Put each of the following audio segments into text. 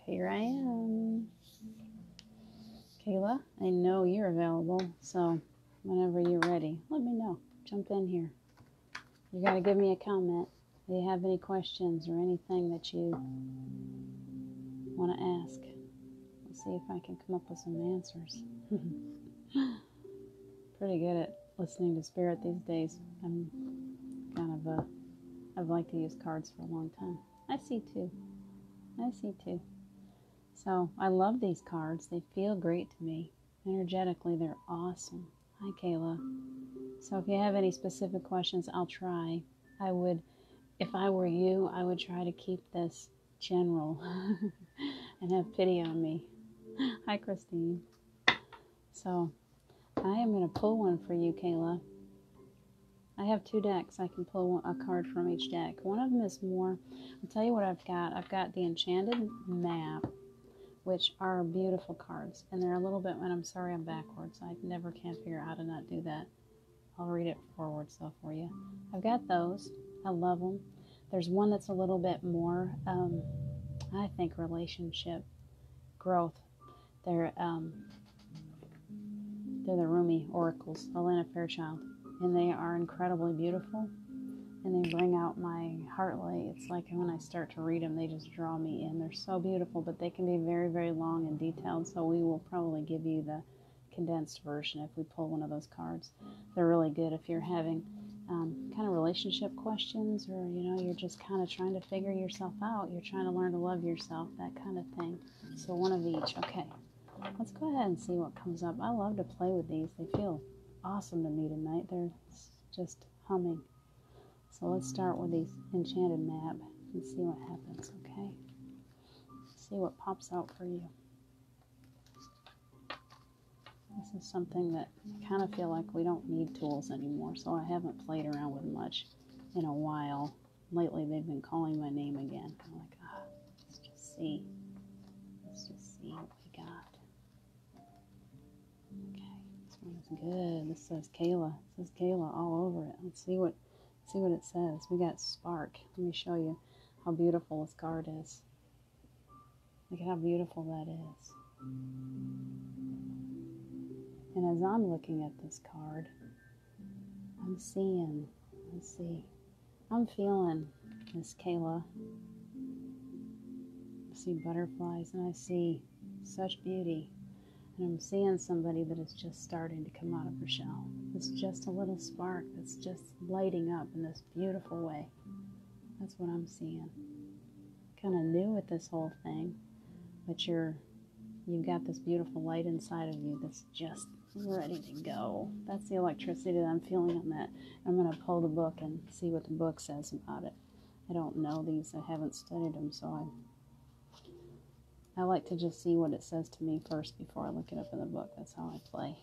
here I am. Kayla, I know you're available, so whenever you're ready, let me know. Jump in here. You got to give me a comment. Do you have any questions or anything that you want to ask? Let's see if I can come up with some answers. Pretty good at listening to spirit these days. I'm kind of I've liked to use cards for a long time. I see too. So I love these cards. They feel great to me. Energetically, they're awesome. Hi, Kayla. So if you have any specific questions, I'll try. If I were you, I would try to keep this general and have pity on me. Hi, Christine. So I am going to pull one for you, Kayla. I have 2 decks. I can pull a card from each deck. One of them is more, I'll tell you what I've got. I've got the Enchanted Map, which are beautiful cards. And they're a little bit, and I'm sorry I'm backwards. I never can figure out how to not do that. I'll read it forward so for you. I've got those. I love them. There's one that's a little bit more, I think, relationship growth. They're the Rumi Oracles, Elena Fairchild. And they are incredibly beautiful. And they bring out my heart light. It's like when I start to read them, they just draw me in. They're so beautiful, but they can be very, very long and detailed. So we will probably give you the condensed version if we pull one of those cards. They're really good if you're having kind of relationship questions, or you're just kind of trying to figure yourself out. You're trying to learn to love yourself, that kind of thing. So one of each. Okay, let's go ahead and see what comes up. I love to play with these. They feel awesome to me tonight. They're just humming. So let's start with these Enchanted Map and see what happens, okay? See what pops out for you. This is something that I kind of feel like we don't need tools anymore, so I haven't played around with much in a while. Lately they've been calling my name again. I'm like, let's just see. Let's just see what we got. Okay, this one is good. This says Kayla. It says Kayla all over it. Let's see what it says. We got Spark. Let me show you how beautiful this card is. Look at how beautiful that is. And as I'm looking at this card, I'm feeling Miss Kayla. I see butterflies and I see such beauty. And I'm seeing somebody that is just starting to come out of her shell. It's just a little spark that's just lighting up in this beautiful way. That's what I'm seeing. Kind of new at this whole thing, but you've got this beautiful light inside of you that's just ready to go. That's the electricity that I'm feeling on that. I'm going to pull the book and see what the book says about it. I don't know these. I haven't studied them, so I like to just see what it says to me first before I look it up in the book. That's how I play.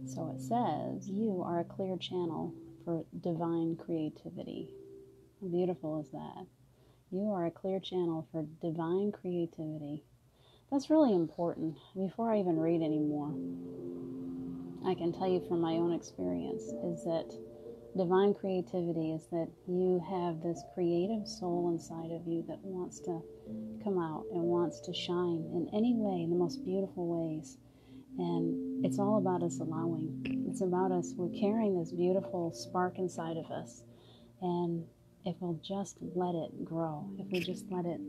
So it says, you are a clear channel for divine creativity. How beautiful is that? You are a clear channel for divine creativity. That's really important. Before I even read anymore, I can tell you from my own experience is that divine creativity is that you have this creative soul inside of you that wants to come out and wants to shine in any way, in the most beautiful ways. And it's all about us allowing. It's about us. We're carrying this beautiful spark inside of us. And if we'll just let it grow, if we just let it,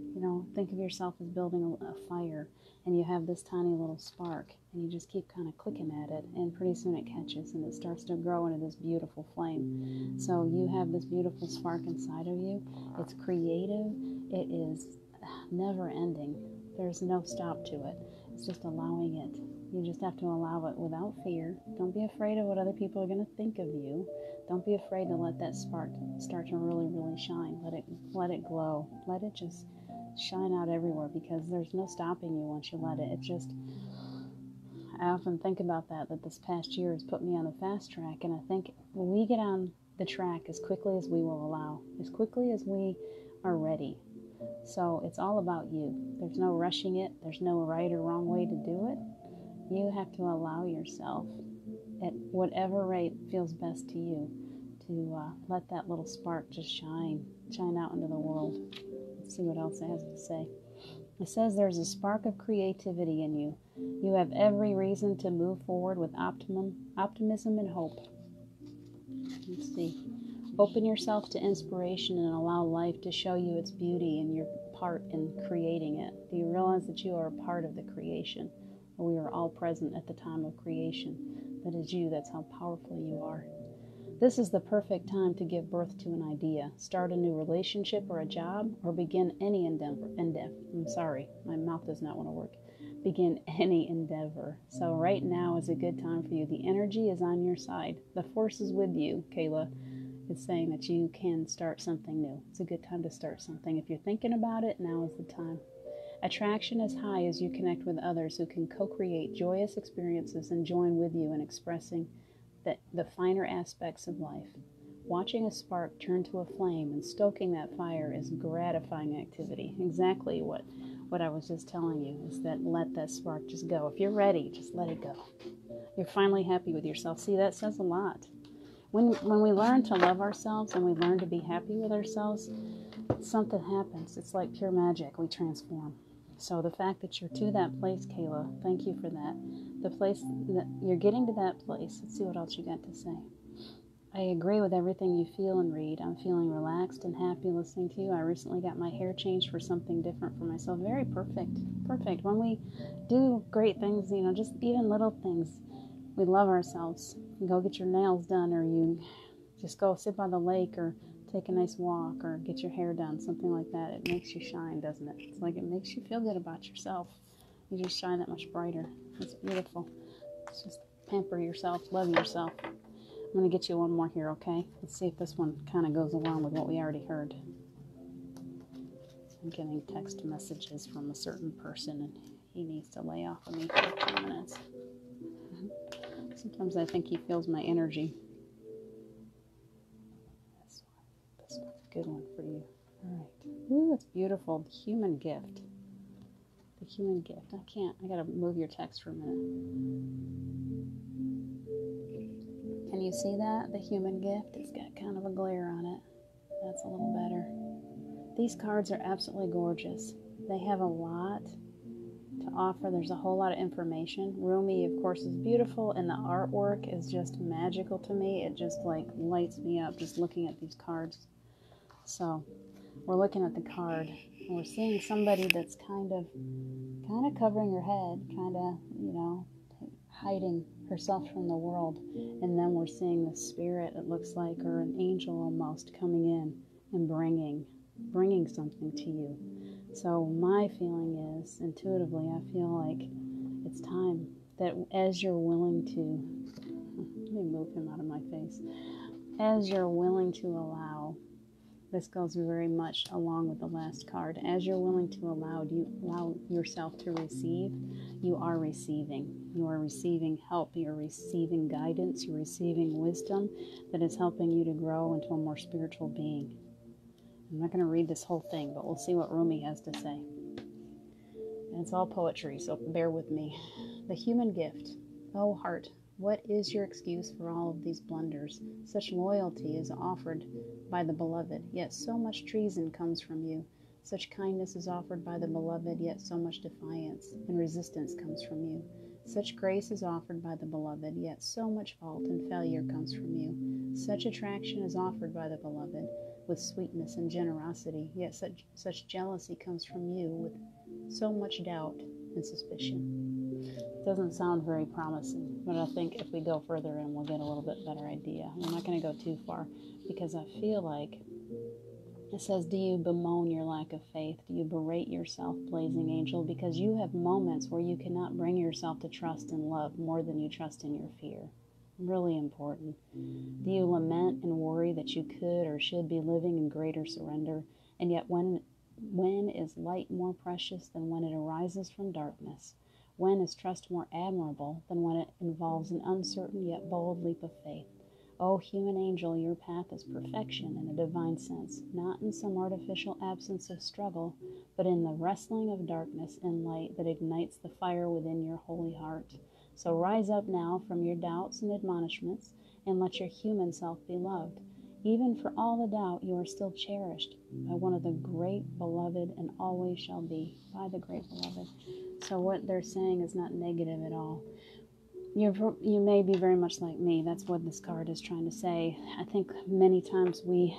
think of yourself as building a fire, and you have this tiny little spark, and you just keep kind of clicking at it, and pretty soon it catches, and it starts to grow into this beautiful flame. So you have this beautiful spark inside of you. It's creative. It is never ending. There's no stop to it. It's just allowing it. You just have to allow it without fear. Don't be afraid of what other people are going to think of you. Don't be afraid to let that spark start to really, really shine. Let it glow. Let it just shine out everywhere, because there's no stopping you once you let it. I often think about that this past year has put me on the fast track, and I think when we get on the track as quickly as we will allow, as quickly as we are ready. So it's all about you. There's no rushing it. There's no right or wrong way to do it. You have to allow yourself at whatever rate feels best to you to let that little spark just shine out into the world. See what else it has to say. It says there's a spark of creativity in you. You have every reason to move forward with optimism and hope. Let's see. Open yourself to inspiration and allow life to show you its beauty and your part in creating it. Do you realize that you are a part of the creation? We are all present at the time of creation. That is you. That's how powerful you are. This is the perfect time to give birth to an idea, start a new relationship or a job, or begin any endeavor. I'm sorry, my mouth does not want to work. Begin any endeavor. So right now is a good time for you. The energy is on your side. The force is with you, Kayla. It's saying that you can start something new. It's a good time to start something. If you're thinking about it, now is the time. Attraction is high as you connect with others who can co-create joyous experiences and join with you in expressing the finer aspects of life. Watching a spark turn to a flame and stoking that fire is gratifying activity. Exactly what I was just telling you is that let that spark just go. If you're ready, just let it go. You're finally happy with yourself. See, that says a lot. When we learn to love ourselves and we learn to be happy with ourselves, something happens. It's like pure magic. We transform. So the fact that you're to that place, Kayla, thank you for that. The place that you're getting to that place. Let's see what else you got to say. I agree with everything you feel and read. I'm feeling relaxed and happy listening to you. I recently got my hair changed for something different for myself. Very perfect. Perfect. When we do great things, just even little things, we love ourselves. You go get your nails done, or you just go sit by the lake, or take a nice walk, or get your hair done, something like that. It makes you shine, doesn't it? It's like it makes you feel good about yourself. You just shine that much brighter. It's beautiful. It's just pamper yourself, love yourself. I'm going to get you one more here, okay? Let's see if this one kind of goes along with what we already heard. I'm getting text messages from a certain person, and he needs to lay off of me for a few minutes. Sometimes I think he feels my energy. This one's a good one for you. All right. Ooh, it's beautiful. The human gift. The human gift. I got to move your text for a minute. Can you see that? The human gift? It's got kind of a glare on it. That's a little better. These cards are absolutely gorgeous. They have a lot to offer. There's a whole lot of information. Rumi, of course, is beautiful, and the artwork is just magical to me. It just lights me up just looking at these cards. So we're looking at the card, and we're seeing somebody that's kind of covering her head, hiding herself from the world. And then we're seeing the spirit, it looks like, or an angel almost, coming in and bringing something to you. So my feeling is, intuitively, I feel like it's time that as you're willing to, let me move him out of my face, as you're willing to allow, this goes very much along with the last card, as you're willing to allow yourself to receive, you are receiving. You are receiving help, you're receiving guidance, you're receiving wisdom that is helping you to grow into a more spiritual being. I'm not going to read this whole thing, but we'll see what Rumi has to say. And it's all poetry, so bear with me. The human gift. Oh, heart, what is your excuse for all of these blunders? Such loyalty is offered by the beloved, yet so much treason comes from you. Such kindness is offered by the beloved, yet so much defiance and resistance comes from you. Such grace is offered by the beloved, yet so much fault and failure comes from you. Such attraction is offered by the beloved, with sweetness and generosity, yet such jealousy comes from you with so much doubt and suspicion. It doesn't sound very promising, but I think if we go further in, we'll get a little bit better idea. We're not going to go too far, because I feel like it says, do you bemoan your lack of faith? Do you berate yourself, blazing angel? Because you have moments where you cannot bring yourself to trust and love more than you trust in your fear. Really important. Do you lament and worry that you could or should be living in greater surrender? And yet when is light more precious than when it arises from darkness? When is trust more admirable than when it involves an uncertain yet bold leap of faith? O human angel, your path is perfection in a divine sense, not in some artificial absence of struggle, but in the wrestling of darkness and light that ignites the fire within your holy heart. So rise up now from your doubts and admonishments, and let your human self be loved. Even for all the doubt, you are still cherished by one of the great beloved and always shall be by the great beloved. So what they're saying is not negative at all. You may be very much like me. That's what this card is trying to say. I think many times we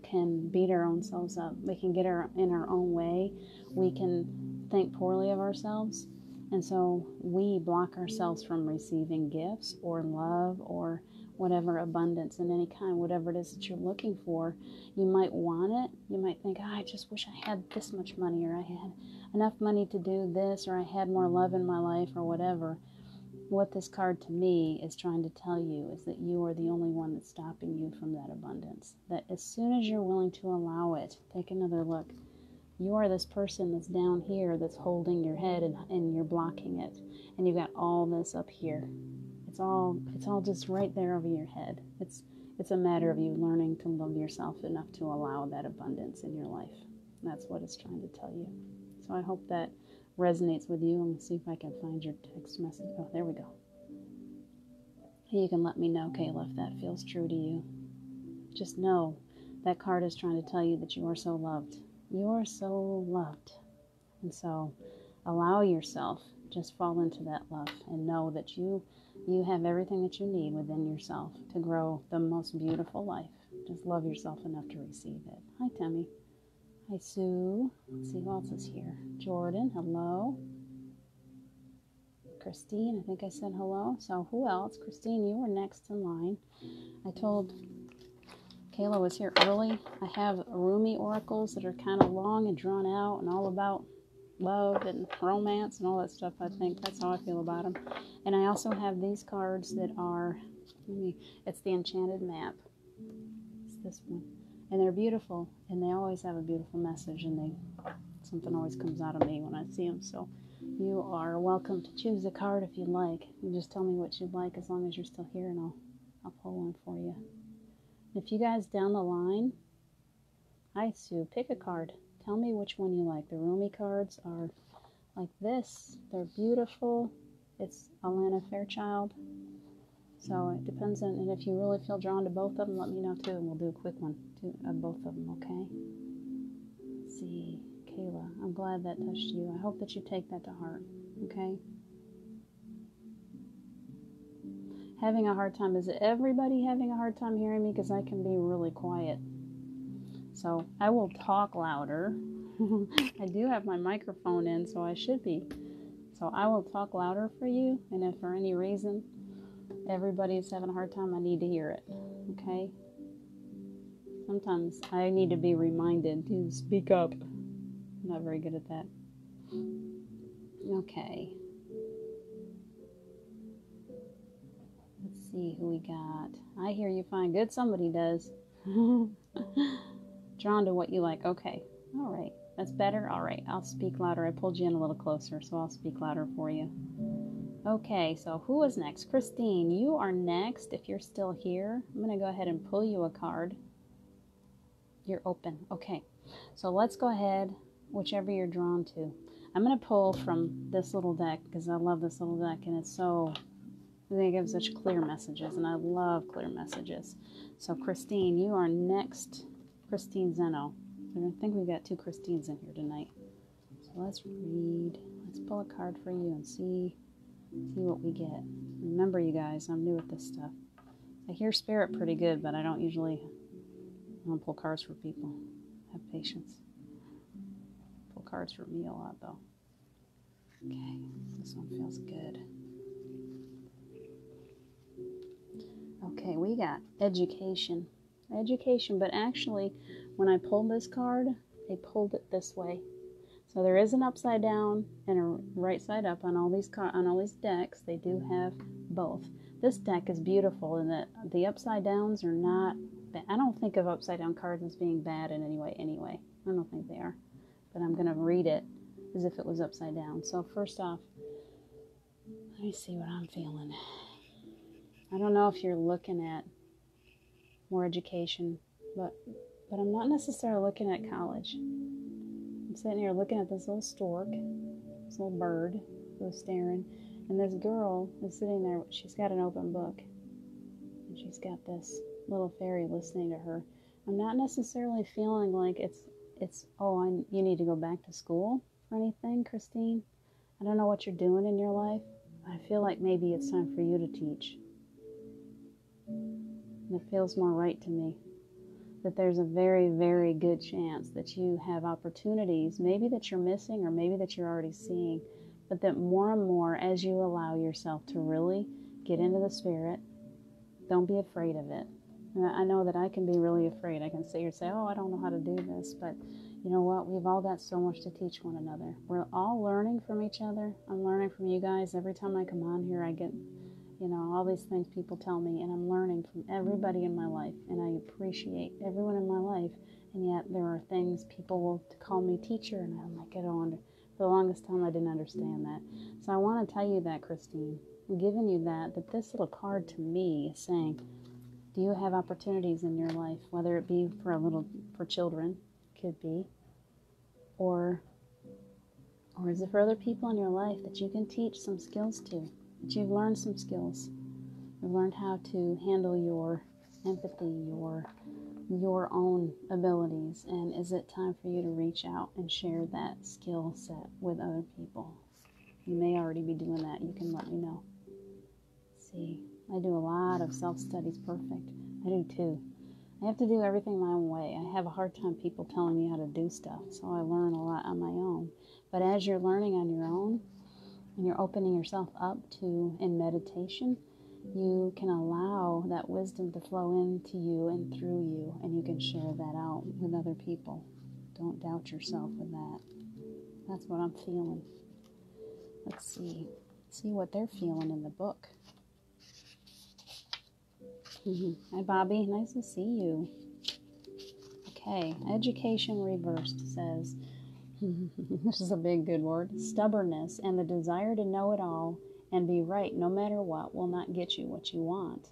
can beat our own selves up. We can get in our own way. We can think poorly of ourselves. And so we block ourselves from receiving gifts or love or whatever abundance in any kind, whatever it is that you're looking for. You might want it. You might think, I just wish I had this much money, or I had enough money to do this, or I had more love in my life, or whatever. What this card to me is trying to tell you is that you are the only one that's stopping you from that abundance. That as soon as you're willing to allow it, take another look. You are this person that's down here that's holding your head and you're blocking it. And you've got all this up here. It's all just right there over your head. It's a matter of you learning to love yourself enough to allow that abundance in your life. That's what it's trying to tell you. So I hope that resonates with you. I'm going to see if I can find your text message. Oh, there we go. You can let me know, Kayla, if that feels true to you. Just know that card is trying to tell you that you are so loved. You are so loved. And so allow yourself, just fall into that love and know that you have everything that you need within yourself to grow the most beautiful life. Just love yourself enough to receive it. Hi, Tammy. Hi, Sue. Let's see who else is here. Jordan, hello. Christine, I think I said hello. So who else? Christine, you were next in line. I told Kayla was here early. I have Rumi oracles that are kind of long and drawn out and all about love and romance and all that stuff. I think that's how I feel about them. And I also have these cards that are, it's the Enchanted Map. It's this one. And they're beautiful, and they always have a beautiful message, and something always comes out of me when I see them. So you are welcome to choose a card if you'd like. You just tell me what you'd like as long as you're still here, and I'll pull one for you. If you guys down the line, hi Sue, pick a card. Tell me which one you like. The Rumi cards are like this. They're beautiful. It's Alana Fairchild. So it depends on, and if you really feel drawn to both of them, let me know too, and we'll do a quick one of both of them, okay? Let's see, Kayla, I'm glad that touched you. I hope that you take that to heart, okay? Having a hard time. Is everybody having a hard time hearing me? Because I can be really quiet. So I will talk louder. I do have my microphone in, so I should be. So I will talk louder for you, and if for any reason everybody's having a hard time, I need to hear it, okay? Sometimes I need to be reminded to speak up. I'm not very good at that. Okay. Let's see who we got. I hear you fine. Good, somebody does. Drawn to what you like. Okay. All right. That's better? All right. I'll speak louder. I pulled you in a little closer, so I'll speak louder for you. Okay, so who is next? Christine, you are next if you're still here. I'm going to go ahead and pull you a card. You're open. Okay, so let's go ahead, whichever you're drawn to. I'm going to pull from this little deck because I love this little deck, and they give such clear messages, and I love clear messages. So Christine, you are next. Christine Zeno. I think we've got two Christines in here tonight. So let's read. Let's pull a card for you and see what we get. Remember, you guys, I'm new at this stuff. I hear spirit pretty good, but I don't pull cards for people. Have patience. Pull cards for me a lot, though. Okay, this one feels good. Okay, we got education. Education, but actually, when I pulled this card, I pulled it this way. So there is an upside down and a right side up on all these decks. They do have both. This deck is beautiful in that the upside downs are not bad. I don't think of upside down cards as being bad in any way anyway. I don't think they are. But I'm going to read it as if it was upside down. So first off, let me see what I'm feeling. I don't know if you're looking at more education, but I'm not necessarily looking at college. I'm sitting here looking at this little stork, this little bird who's staring, and this girl is sitting there. She's got an open book, and she's got this little fairy listening to her. I'm not necessarily feeling like you need to go back to school or anything, Christine. I don't know what you're doing in your life. I feel like maybe it's time for you to teach. And it feels more right to me that there's a very, very good chance that you have opportunities, maybe that you're missing or maybe that you're already seeing, but that more and more as you allow yourself to really get into the spirit, don't be afraid of it. I know that I can be really afraid. I can sit here and say, oh, I don't know how to do this, but you know what? We've all got so much to teach one another. We're all learning from each other. I'm learning from you guys. Every time I come on here, I get, all these things people tell me, and I'm learning from everybody in my life, and I appreciate everyone in my life, and yet there are things people will call me teacher, and I'm like, for the longest time I didn't understand that. So I want to tell you that, Christine, I'm giving you that this little card to me is saying, do you have opportunities in your life, whether it be for children, could be, or is it for other people in your life that you can teach some skills to, that you've learned some skills. You've learned how to handle your empathy, your own abilities, and is it time for you to reach out and share that skill set with other people? You may already be doing that. You can let me know. See, I do a lot of self-studies. Perfect. I do too. I have to do everything my own way. I have a hard time people telling me how to do stuff, so I learn a lot on my own. But as you're learning on your own, and you're opening yourself up to in meditation, you can allow that wisdom to flow into you and through you, and you can share that out with other people. Don't doubt yourself with that. That's what I'm feeling. Let's see what they're feeling in the book. Hi, Bobby. Nice to see you. Okay, education reversed says, this is a big good word, stubbornness and the desire to know it all and be right no matter what will not get you what you want.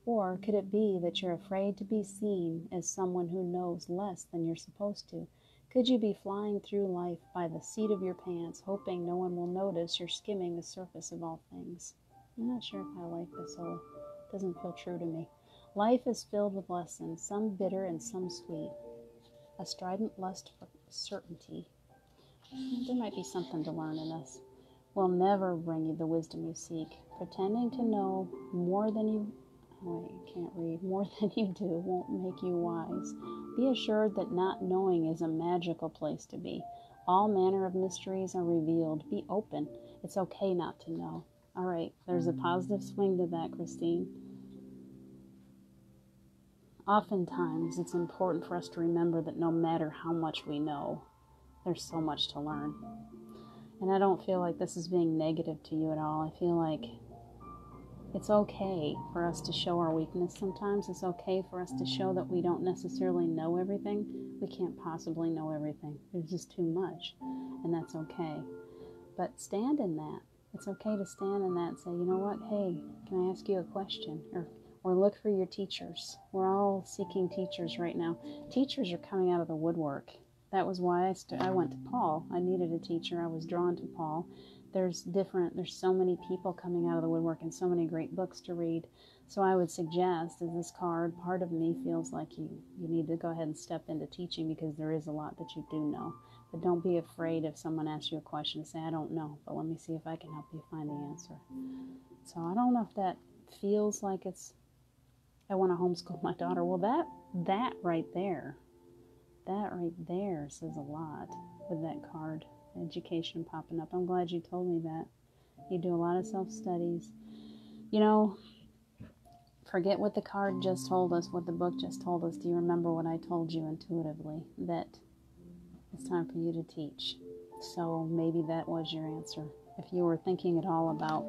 Or could it be that you're afraid to be seen as someone who knows less than you're supposed to? Could you be flying through life by the seat of your pants, hoping no one will notice you're skimming the surface of all things? I'm not sure if I like this whole, doesn't feel true to me. Life is filled with lessons, some bitter and some sweet. A strident lust for certainty. There might be something to learn in this. Will never bring you the wisdom you seek. Pretending to know more than you more than you do won't make you wise. Be assured that not knowing is a magical place to be. All manner of mysteries are revealed. Be open. It's okay not to know. All right, there's a positive swing to that, Christine. Oftentimes, it's important for us to remember that no matter how much we know, there's so much to learn. And I don't feel like this is being negative to you at all. I feel like it's okay for us to show our weakness sometimes. It's okay for us to show that we don't necessarily know everything. We can't possibly know everything. There's just too much, and that's okay. But stand in that. It's okay to stand in that and say, you know what, hey, can I ask you a question? Or look for your teachers. We're all seeking teachers right now. Teachers are coming out of the woodwork. That was why I went to Paul. I needed a teacher. I was drawn to Paul. There's so many people coming out of the woodwork and so many great books to read. So I would suggest, as this card, part of me feels like you need to go ahead and step into teaching because there is a lot that you do know. But don't be afraid if someone asks you a question to say, I don't know, but let me see if I can help you find the answer. So I don't know if that feels like I want to homeschool my daughter. Well, that right there says a lot with that card, education popping up. I'm glad you told me that. You do a lot of self-studies. Forget what the card just told us, what the book just told us. Do you remember what I told you intuitively? That it's time for you to teach. So maybe that was your answer. If you were thinking at all about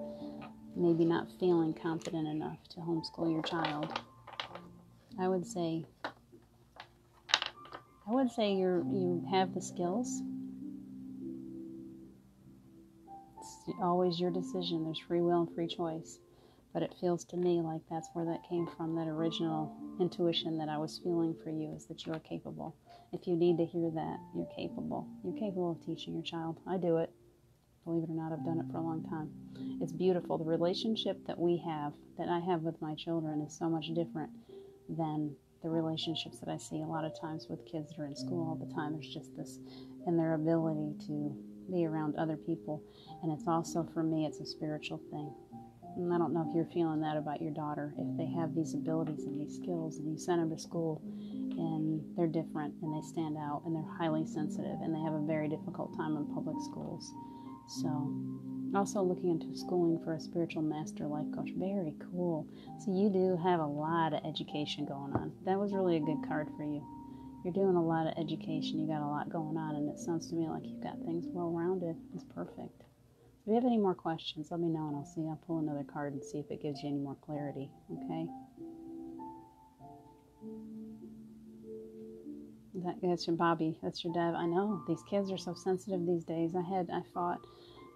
maybe not feeling confident enough to homeschool your child, I would say you have the skills. It's always your decision. There's free will and free choice. But it feels to me like that's where that came from, that original intuition that I was feeling for you is that you are capable. If you need to hear that, you're capable. You're capable of teaching your child. I do it. Believe it or not, I've done it for a long time. It's beautiful. The relationship that I have with my children is so much different than the relationships that I see a lot of times with kids that are in school all the time. There's just this, and their ability to be around other people. And it's also, for me, it's a spiritual thing. And I don't know if you're feeling that about your daughter, if they have these abilities and these skills, and you send them to school and they're different and they stand out and they're highly sensitive and they have a very difficult time in public schools. So also looking into schooling for a spiritual master life coach. Very cool. So you do have a lot of education going on. That was really a good card for you. You're doing a lot of education. You got a lot going on, and it sounds to me like you've got things well-rounded. It's perfect. If you have any more questions, let me know, and I'll pull another card and see if it gives you any more clarity, okay? That's your Bobby. That's your Dev. I know. These kids are so sensitive these days. I fought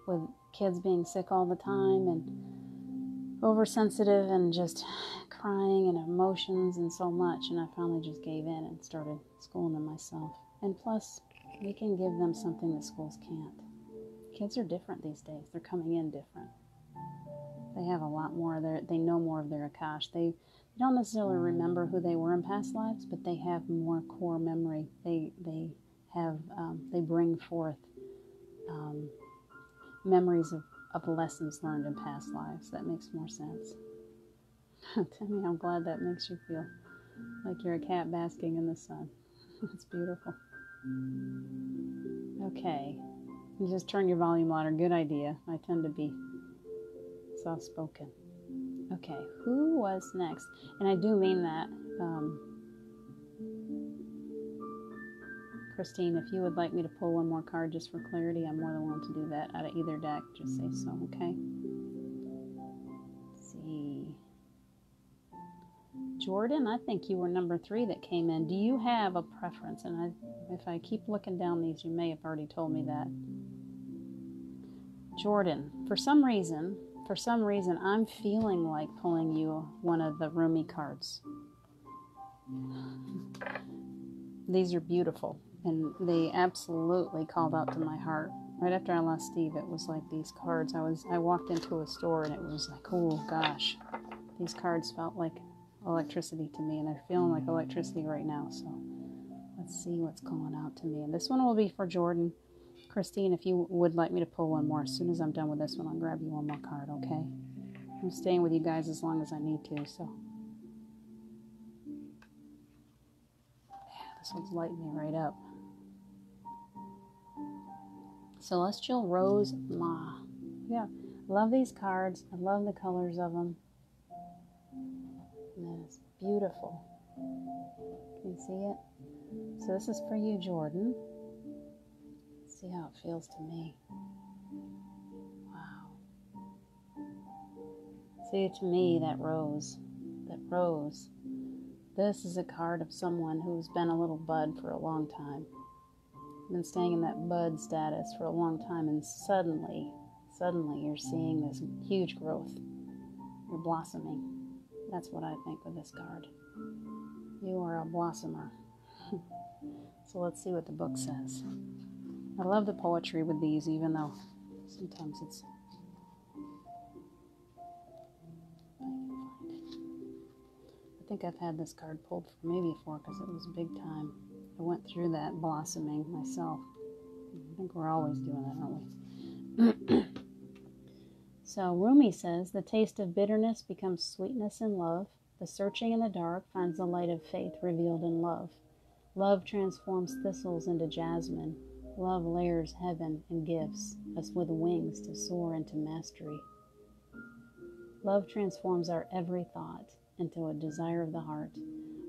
with kids being sick all the time and oversensitive and just crying and emotions and so much, and I finally just gave in and started schooling them myself. And plus, we can give them something that schools can't. Kids are different these days. They're coming in different. They have a lot more. They know more of their Akash. They don't necessarily remember who they were in past lives, but they have more core memory. They bring forth memories of lessons learned in past lives. That makes more sense. Timmy, I'm glad that makes you feel like you're a cat basking in the sun. It's beautiful. Okay. You just turn your volume louder. Good idea. I tend to be soft-spoken. Okay, who was next? And I do mean that. Christine, if you would like me to pull one more card just for clarity, I'm more than willing to do that out of either deck. Just say so, okay? Let's see. Jordan, I think you were number 3 that came in. Do you have a preference? And if I keep looking down these, you may have already told me that. Jordan, for some reason, I'm feeling like pulling you one of the Rumi cards. These are beautiful, and they absolutely called out to my heart. Right after I lost Steve, it was like these cards. I walked into a store, and it was like, oh gosh, these cards felt like electricity to me, and they're feeling like electricity right now. So let's see what's calling out to me. And this one will be for Jordan. Christine, if you would like me to pull one more, as soon as I'm done with this one, I'll grab you one more card, okay? I'm staying with you guys as long as I need to, so. Yeah, this one's lighting me right up. Celestial Rose Ma. Yeah, love these cards. I love the colors of them. And that is beautiful. Can you see it? So this is for you, Jordan. See how it feels to me. Wow. See, to me, that rose. This is a card of someone who's been a little bud for a long time. Been staying in that bud status for a long time, and suddenly you're seeing this huge growth. You're blossoming. That's what I think with this card. You are a blossomer. So let's see what the book says. I love the poetry with these, even though sometimes it's... I think I've had this card pulled for me before because it was a big time. I went through that blossoming myself. I think we're always doing that, aren't we? So Rumi says, the taste of bitterness becomes sweetness in love. The searching in the dark finds the light of faith revealed in love. Love transforms thistles into jasmine. Love layers heaven and gifts us with wings to soar into mastery. Love transforms our every thought into a desire of the heart.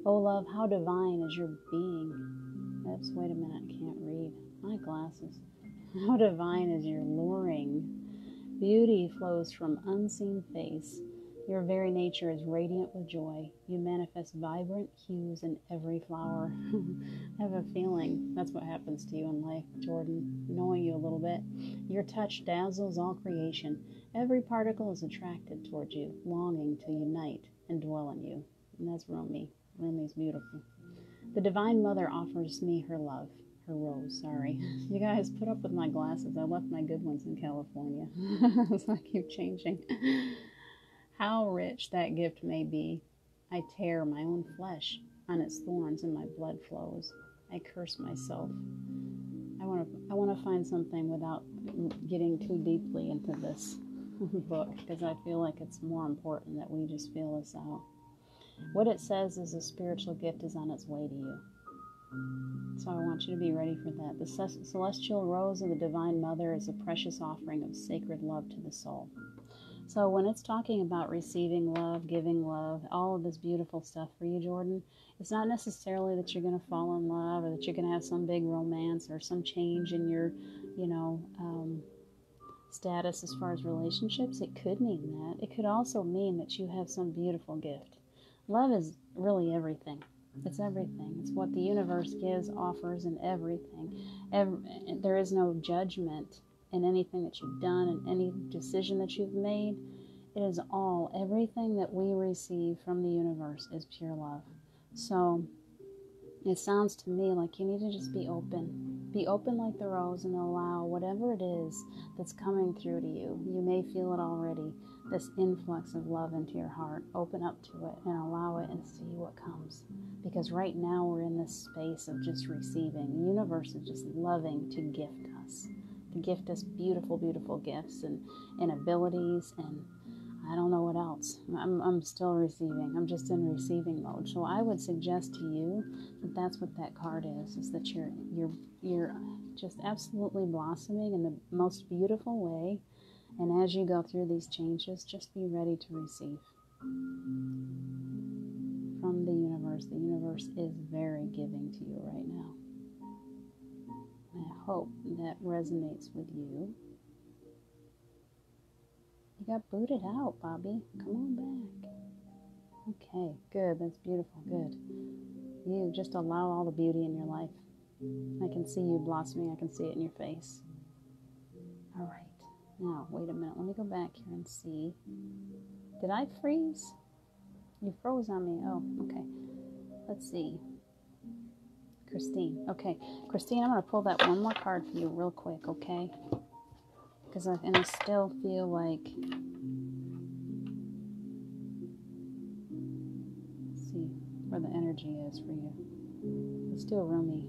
Oh, love, how divine is your being. Oops, wait a minute, I can't read. My glasses. How divine is your luring. Beauty flows from unseen face. Your very nature is radiant with joy. You manifest vibrant hues in every flower. I have a feeling that's what happens to you in life, Jordan. Knowing you a little bit, your touch dazzles all creation. Every particle is attracted toward you, longing to unite and dwell in you. And that's Rumi. Rumi's beautiful. The Divine Mother offers me her love. Her rose, sorry. You guys, put up with my glasses. I left my good ones in California. So I keep changing. How rich that gift may be, I tear my own flesh on its thorns and my blood flows. I curse myself. I want to find something without getting too deeply into this book, because I feel like it's more important that we just feel this out. What it says is a spiritual gift is on its way to you. So I want you to be ready for that. The celestial rose of the Divine Mother is a precious offering of sacred love to the soul. So when it's talking about receiving love, giving love, all of this beautiful stuff for you, Jordan, it's not necessarily that you're going to fall in love or that you're going to have some big romance or some change in your, status as far as relationships. It could mean that. It could also mean that you have some beautiful gift. Love is really everything. It's everything. It's what the universe gives, offers, and everything. There is no judgment in anything that you've done and any decision that you've made. It is all, everything that we receive from the universe is pure love. So it sounds to me like you need to just be open. Be open like the rose and allow whatever it is that's coming through to you. You may feel it already, this influx of love into your heart. Open up to it and allow it and see what comes. Because right now we're in this space of just receiving. The universe is just loving to gift us. To gift us beautiful, beautiful gifts and abilities, and I don't know what else. I'm still receiving. I'm just in receiving mode. So I would suggest to you that that's what that card is that you're just absolutely blossoming in the most beautiful way. And as you go through these changes, just be ready to receive from the universe. The universe is very giving to you right now. I hope that resonates with you. You got booted out, Bobby. Come on back. Okay, good. That's beautiful. Good. You just allow all the beauty in your life. I can see you blossoming. I can see it in your face. All right. Now, wait a minute. Let me go back here and see. Did I freeze? You froze on me. Oh, okay. Let's see. Christine. Okay. Christine, I'm going to pull that one more card for you real quick, okay? Because I still feel like, let's see where the energy is for you. It's still roomy.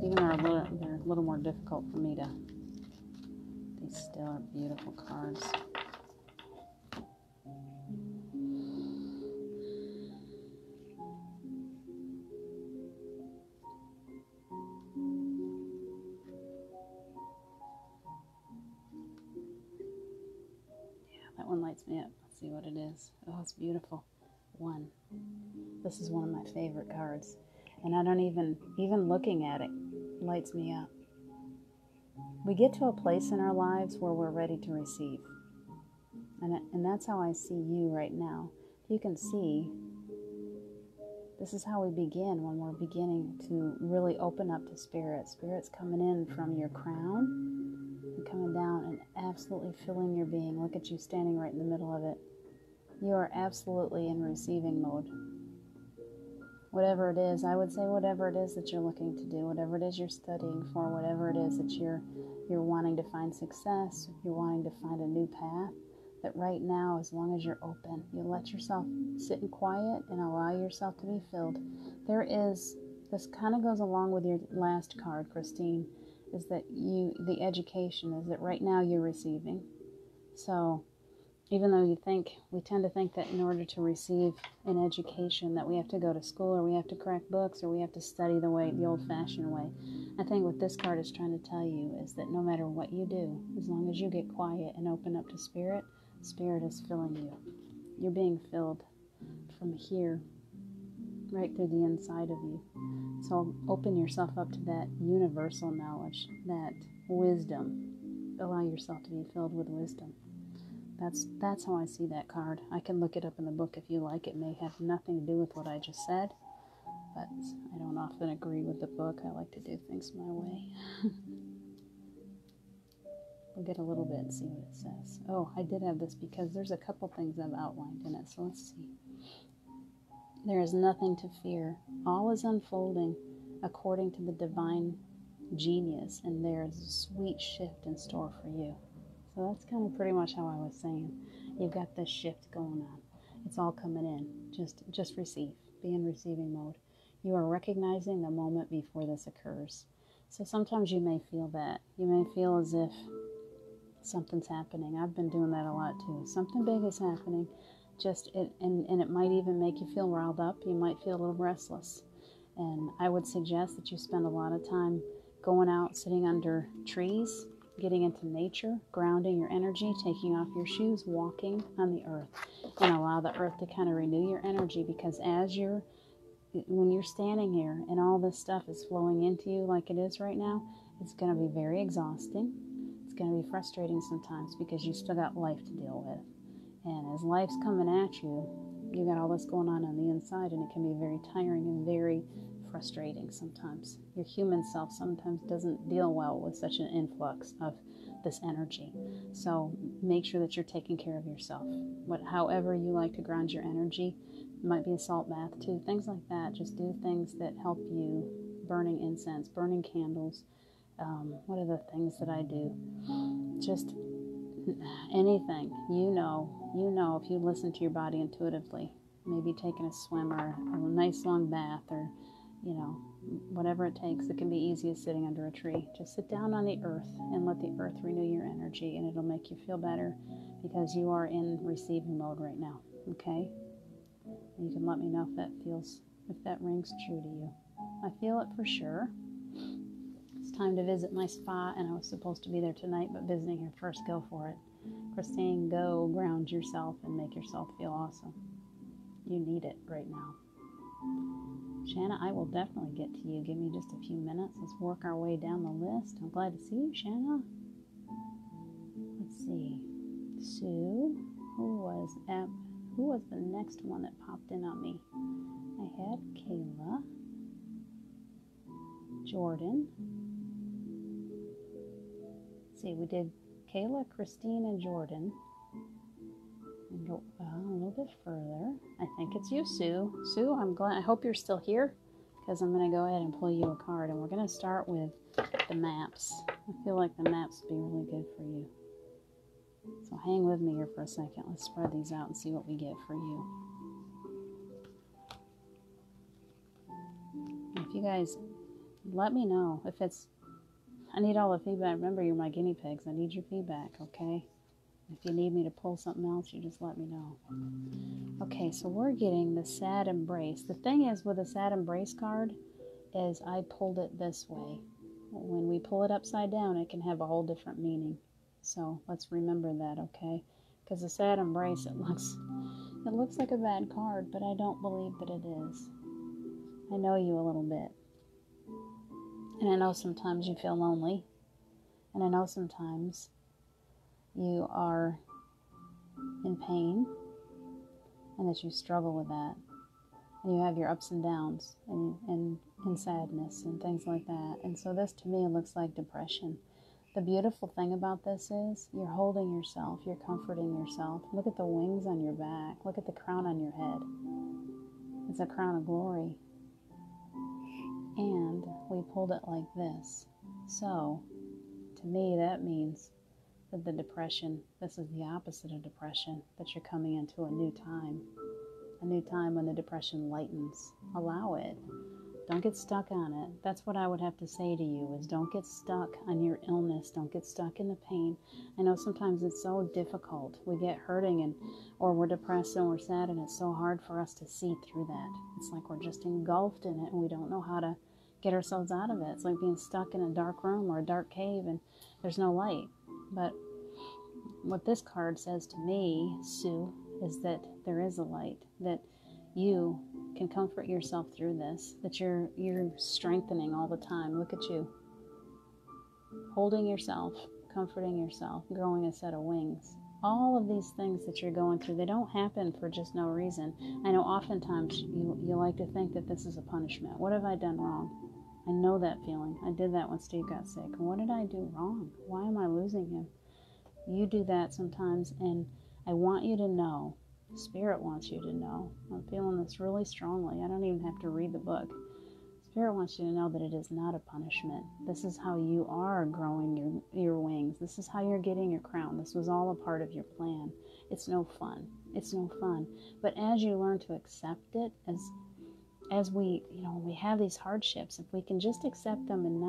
Even though they're a little more difficult for me to, they still are beautiful cards. That one lights me up. Let's see what it is. Oh, it's beautiful. 1. This is one of my favorite cards. And I don't even looking at it lights me up. We get to a place in our lives where we're ready to receive. And that's how I see you right now. You can see, this is how we begin when we're beginning to really open up to Spirit. Spirit's coming in from your crown and coming down and absolutely filling your being. Look at you standing right in the middle of it. You are absolutely in receiving mode. Whatever it is, I would say whatever it is that you're looking to do, whatever it is you're studying for, whatever it is that you're wanting to find success, you're wanting to find a new path, that right now, as long as you're open, you let yourself sit in quiet and allow yourself to be filled. This kind of goes along with your last card, Christine, is that the education is that right now you're receiving. So even though we tend to think that in order to receive an education that we have to go to school or we have to crack books or we have to study the old-fashioned way, I think what this card is trying to tell you is that no matter what you do, as long as you get quiet and open up to Spirit, Spirit is filling you. You're being filled from here, right through the inside of you. So open yourself up to that universal knowledge, that wisdom. Allow yourself to be filled with wisdom. That's how I see that card. I can look it up in the book if you like. It may have nothing to do with what I just said, but I don't often agree with the book. I like to do things my way. We'll get a little bit and see what it says. Oh, I did have this because there's a couple things I've outlined in it, so let's see. There is nothing to fear. All is unfolding according to the divine genius, and there is a sweet shift in store for you. So that's kind of pretty much how I was saying. You've got this shift going on. It's all coming in. Just receive. Be in receiving mode. You are recognizing the moment before this occurs. So sometimes you may feel that. You may feel as if something's happening. I've been doing that a lot too. Something big is happening. And it might even make you feel riled up. You might feel a little restless. And I would suggest that you spend a lot of time going out, sitting under trees, getting into nature, grounding your energy, taking off your shoes, walking on the earth, and allow the earth to kind of renew your energy. Because when you're standing here and all this stuff is flowing into you like it is right now, it's going to be very exhausting. It's going to be frustrating sometimes because you still got life to deal with. And as life's coming at you, you got all this going on the inside, and it can be very tiring and very frustrating sometimes. Your human self sometimes doesn't deal well with such an influx of this energy. So make sure that you're taking care of yourself. However you like to ground your energy, it might be a salt bath too, things like that. Just do things that help you. Burning incense, burning candles. What are the things that I do? Just anything. You know if you listen to your body intuitively. Maybe taking a swim or a nice long bath, or whatever it takes. It can be easy as sitting under a tree. Just sit down on the earth and let the earth renew your energy, and it'll make you feel better because you are in receiving mode right now. Okay? And you can let me know if that rings true to you. I feel it for sure. It's time to visit my spa, and I was supposed to be there tonight, but visiting here first. Go for it. Christine, go ground yourself and make yourself feel awesome. You need it right now. Shanna, I will definitely get to you. Give me just a few minutes. Let's work our way down the list. I'm glad to see you, Shanna. Let's see. Sue, who was the next one that popped in on me? I had Kayla, Jordan. Let's see, we did Kayla, Christine, and Jordan. And go a little bit further. I think it's you, Sue. Sue, I hope you're still here, because I'm going to go ahead and pull you a card, and we're going to start with the maps. I feel like the maps would be really good for you. So hang with me here for a second. Let's spread these out and see what we get for you. If you guys let me know if I need all the feedback. Remember, you're my guinea pigs. I need your feedback, okay? If you need me to pull something else, you just let me know. Okay, so we're getting the Sad Embrace. The thing is with the Sad Embrace card is I pulled it this way. When we pull it upside down, it can have a whole different meaning. So let's remember that, okay? Because the Sad Embrace, it looks like a bad card, but I don't believe that it is. I know you a little bit. And I know sometimes you feel lonely. And I know sometimes you are in pain, and that you struggle with that, and you have your ups and downs, and sadness and things like that. And so this to me looks like depression. The beautiful thing about this is you're holding yourself, you're comforting yourself. Look at the wings on your back, look at the crown on your head. It's a crown of glory. And we pulled it like this. So to me that means that the depression, this is the opposite of depression, that you're coming into a new time when the depression lightens. Allow it. Don't get stuck on it. That's what I would have to say to you, is don't get stuck on your illness. Don't get stuck in the pain. I know sometimes it's so difficult. We get hurting or we're depressed and we're sad, and it's so hard for us to see through that. It's like we're just engulfed in it and we don't know how to get ourselves out of it. It's like being stuck in a dark room or a dark cave and there's no light. But what this card says to me, Sue, is that there is a light, that you can comfort yourself through this, that you're strengthening all the time. Look at you. Holding yourself, comforting yourself, growing a set of wings. All of these things that you're going through, they don't happen for just no reason. I know oftentimes you like to think that this is a punishment. What have I done wrong? I know that feeling. I did that when Steve got sick. What did I do wrong? Why am I losing him? You do that sometimes, and I want you to know, Spirit wants you to know. I'm feeling this really strongly. I don't even have to read the book. Spirit wants you to know that it is not a punishment. This is how you are growing your wings. This is how you're getting your crown. This was all a part of your plan. It's no fun. It's no fun. But as you learn to accept it, as we, when we have these hardships, if we can just accept them and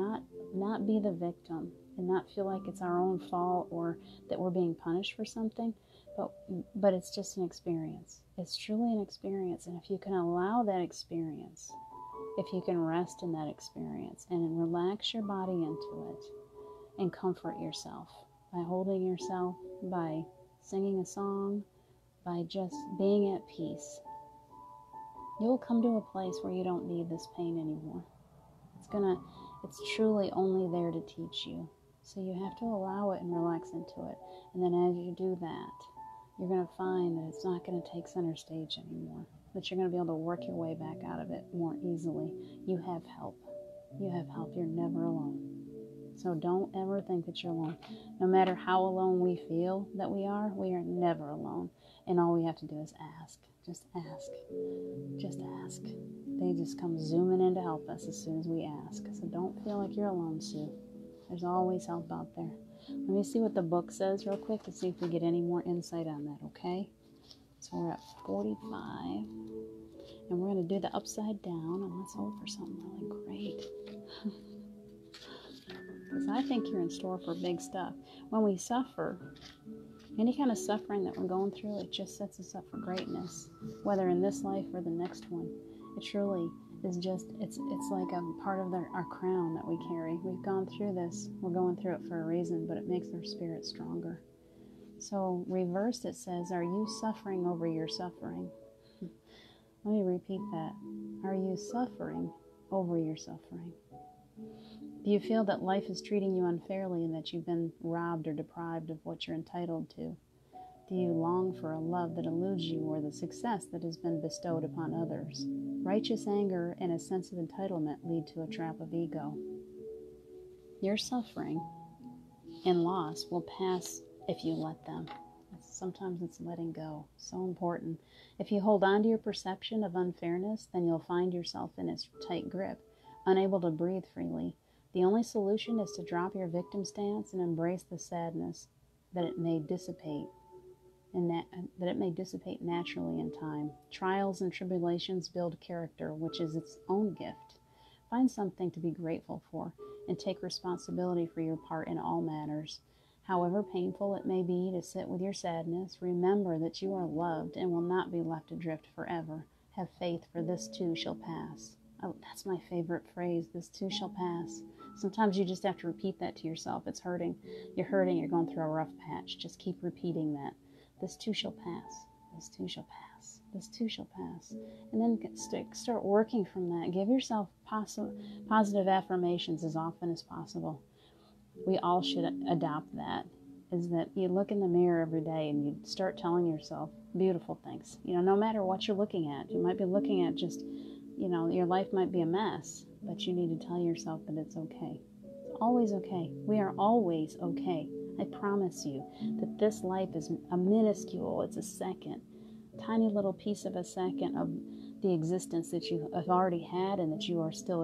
not be the victim and not feel like it's our own fault or that we're being punished for something, but it's just an experience. It's truly an experience. And if you can allow that experience, if you can rest in that experience and relax your body into it and comfort yourself by holding yourself, by singing a song, by just being at peace, you'll come to a place where you don't need this pain anymore. It's truly only there to teach you. So you have to allow it and relax into it. And then as you do that, you're going to find that it's not going to take center stage anymore. That you're going to be able to work your way back out of it more easily. You have help. You have help. You're never alone. So don't ever think that you're alone. No matter how alone we feel that we are never alone. And all we have to do is ask. Just ask. Just ask. They just come zooming in to help us as soon as we ask. So don't feel like you're alone, Sue. There's always help out there. Let me see what the book says real quick to see if we get any more insight on that, okay? So we're at 45. And we're going to do the upside down. And let's hope for something really great. Because I think you're in store for big stuff. When we suffer, any kind of suffering that we're going through, it just sets us up for greatness. Whether in this life or the next one. It truly is just, it's like a part of our crown that we carry. We've gone through this. We're going through it for a reason, but it makes our spirit stronger. So reversed, it says, are you suffering over your suffering? Let me repeat that. Are you suffering over your suffering? Do you feel that life is treating you unfairly and that you've been robbed or deprived of what you're entitled to? Do you long for a love that eludes you or the success that has been bestowed upon others? Righteous anger and a sense of entitlement lead to a trap of ego. Your suffering and loss will pass if you let them. Sometimes it's letting go. So important. If you hold on to your perception of unfairness, then you'll find yourself in its tight grip, unable to breathe freely. The only solution is to drop your victim stance and embrace the sadness that it may dissipate, that it may dissipate naturally in time. Trials and tribulations build character, which is its own gift. Find something to be grateful for and take responsibility for your part in all matters. However painful it may be to sit with your sadness, remember that you are loved and will not be left adrift forever. Have faith, for this too shall pass. Oh, that's my favorite phrase, this too shall pass. Sometimes you just have to repeat that to yourself. It's hurting. You're hurting. You're going through a rough patch. Just keep repeating that. This too shall pass. This too shall pass. This too shall pass. And then start working from that. Give yourself positive affirmations as often as possible. We all should adopt that, is that you look in the mirror every day and you start telling yourself beautiful things. No matter what you're looking at. You might be looking at just, your life might be a mess, but you need to tell yourself that it's okay. It's always okay. We are always okay. I promise you that this life is a minuscule, it's a second, tiny little piece of a second of the existence that you have already had and that you are still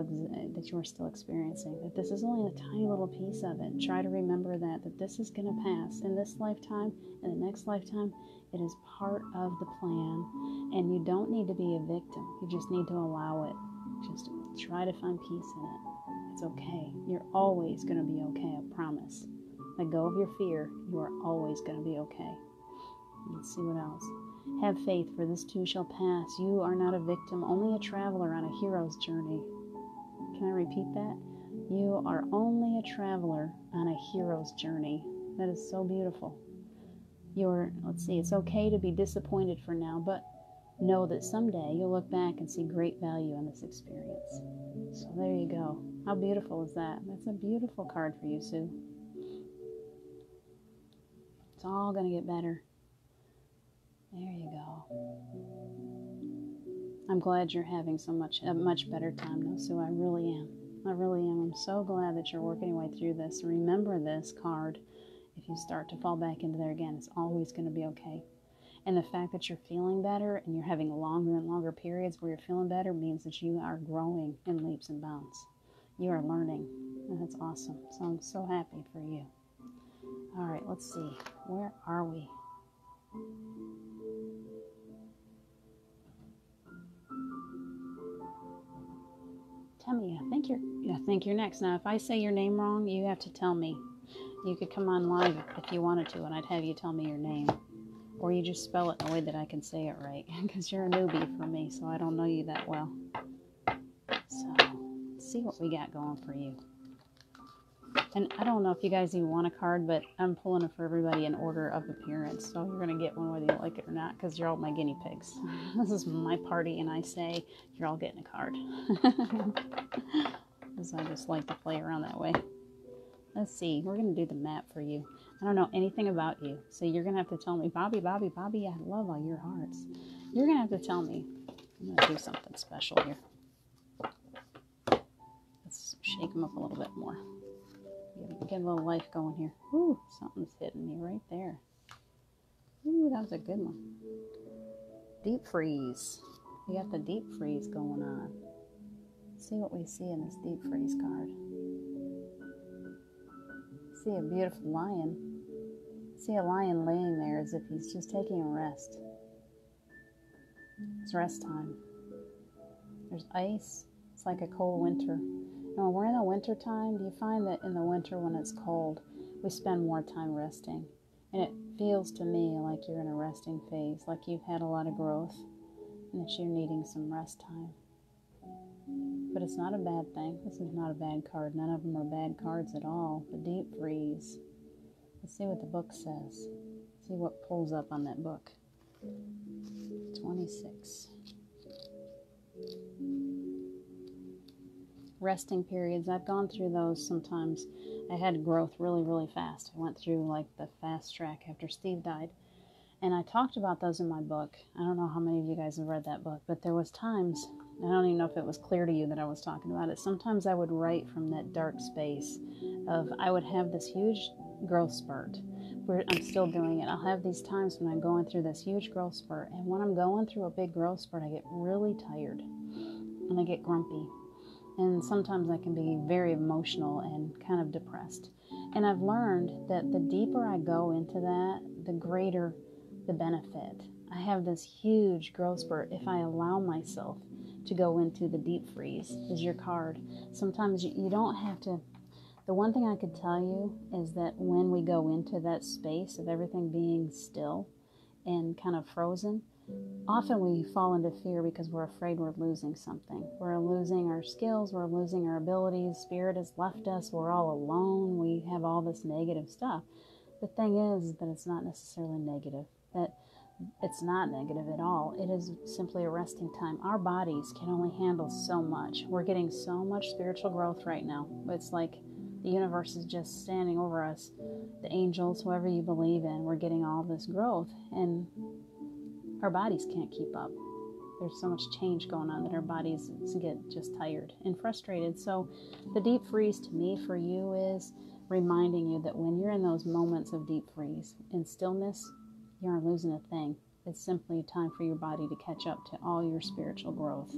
experiencing. That this is only a tiny little piece of it. Try to remember that this is going to pass in this lifetime, in the next lifetime. It is part of the plan, and you don't need to be a victim. You just need to allow it. Just try to find peace in it. It's okay. You're always going to be okay, I promise. Let go of your fear. You are always going to be okay. Let's see what else. Have faith, for this too shall pass. You are not a victim, only a traveler on a hero's journey. Can I repeat that? You are only a traveler on a hero's journey. That is so beautiful. It's okay to be disappointed for now, but know that someday you'll look back and see great value in this experience. So there you go. How beautiful is that? That's a beautiful card for you, Sue. It's all going to get better. There you go. I'm glad you're having a much better time now, Sue. I really am. I really am. I'm so glad that you're working your way through this. Remember this card. If you start to fall back into there again, it's always going to be okay. And the fact that you're feeling better and you're having longer and longer periods where you're feeling better means that you are growing in leaps and bounds. You are learning, and that's awesome. So I'm so happy for you. All right, let's see. Where are we? Tammy, I think you're next. Now, if I say your name wrong, you have to tell me. You could come on live if you wanted to, and I'd have you tell me your name. Or you just spell it in a way that I can say it right, because you're a newbie for me, so I don't know you that well. So, let's see what we got going for you. And I don't know if you guys even want a card, but I'm pulling it for everybody in order of appearance. So you're going to get one whether you like it or not, because you're all my guinea pigs. This is my party, and I say you're all getting a card. Because I just like to play around that way. Let's see. We're going to do the map for you. I don't know anything about you, so you're going to have to tell me, Bobby, Bobby, Bobby, I love all your hearts. You're going to have to tell me. I'm going to do something special here. Let's shake them up a little bit more. Get a little life going here. Ooh, something's hitting me right there. Ooh, that was a good one. Deep freeze. We got the deep freeze going on. Let's see what we see in this deep freeze card. See a beautiful lion. See a lion laying there as if he's just taking a rest. It's rest time. There's ice. It's like a cold winter. Now, when we're in the winter time, do you find that in the winter when it's cold, we spend more time resting? And it feels to me like you're in a resting phase, like you've had a lot of growth, and that you're needing some rest time. But it's not a bad thing. This is not a bad card. None of them are bad cards at all. The deep freeze. Let's see what the book says. See what pulls up on that book. 26. Resting periods. I've gone through those sometimes. I had growth really, really fast. I went through like the fast track after Steve died. And I talked about those in my book. I don't know how many of you guys have read that book, but there was times, I don't even know if it was clear to you that I was talking about it. Sometimes I would write from that dark space of, I would have this huge growth spurt where I'm still doing it. I'll have these times when I'm going through this huge growth spurt. And when I'm going through a big growth spurt, I get really tired and I get grumpy. And sometimes I can be very emotional and kind of depressed. And I've learned that the deeper I go into that, the greater the benefit. I have this huge growth spurt if I allow myself to go into the deep freeze, is your card. Sometimes you don't have to. The one thing I could tell you is that when we go into that space of everything being still and kind of frozen, often we fall into fear because we're afraid we're losing something. We're losing our skills, we're losing our abilities, spirit has left us, we're all alone, we have all this negative stuff. The thing is that it's not necessarily negative, that it's not negative at all. It is simply a resting time. Our bodies can only handle so much. We're getting so much spiritual growth right now. It's like the universe is just standing over us. The angels, whoever you believe in, we're getting all this growth, and our bodies can't keep up. There's so much change going on that our bodies get just tired and frustrated. So the deep freeze to me for you is reminding you that when you're in those moments of deep freeze and stillness, you aren't losing a thing. It's simply time for your body to catch up to all your spiritual growth.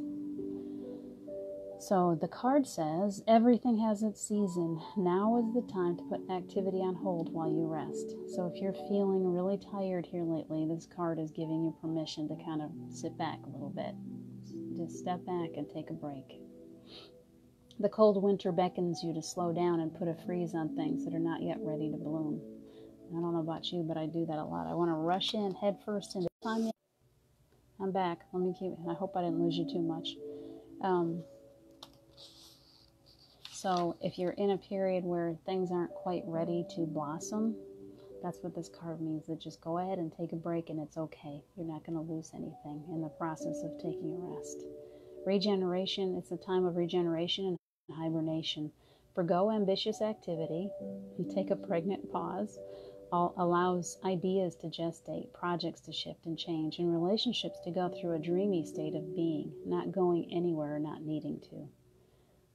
So the card says, everything has its season. Now is the time to put activity on hold while you rest. So if you're feeling really tired here lately, this card is giving you permission to kind of sit back a little bit. Just step back and take a break. The cold winter beckons you to slow down and put a freeze on things that are not yet ready to bloom. I don't know about you, but I do that a lot. I want to rush in head first into time. I'm back. Let me keep. I hope I didn't lose you too much. So if you're in a period where things aren't quite ready to blossom, that's what this card means. That just go ahead and take a break, and it's okay. You're not going to lose anything in the process of taking a rest. Regeneration. It's a time of regeneration and hibernation. Forgo ambitious activity. You take a pregnant pause. Allows ideas to gestate, projects to shift and change, and relationships to go through a dreamy state of being, not going anywhere or not needing to.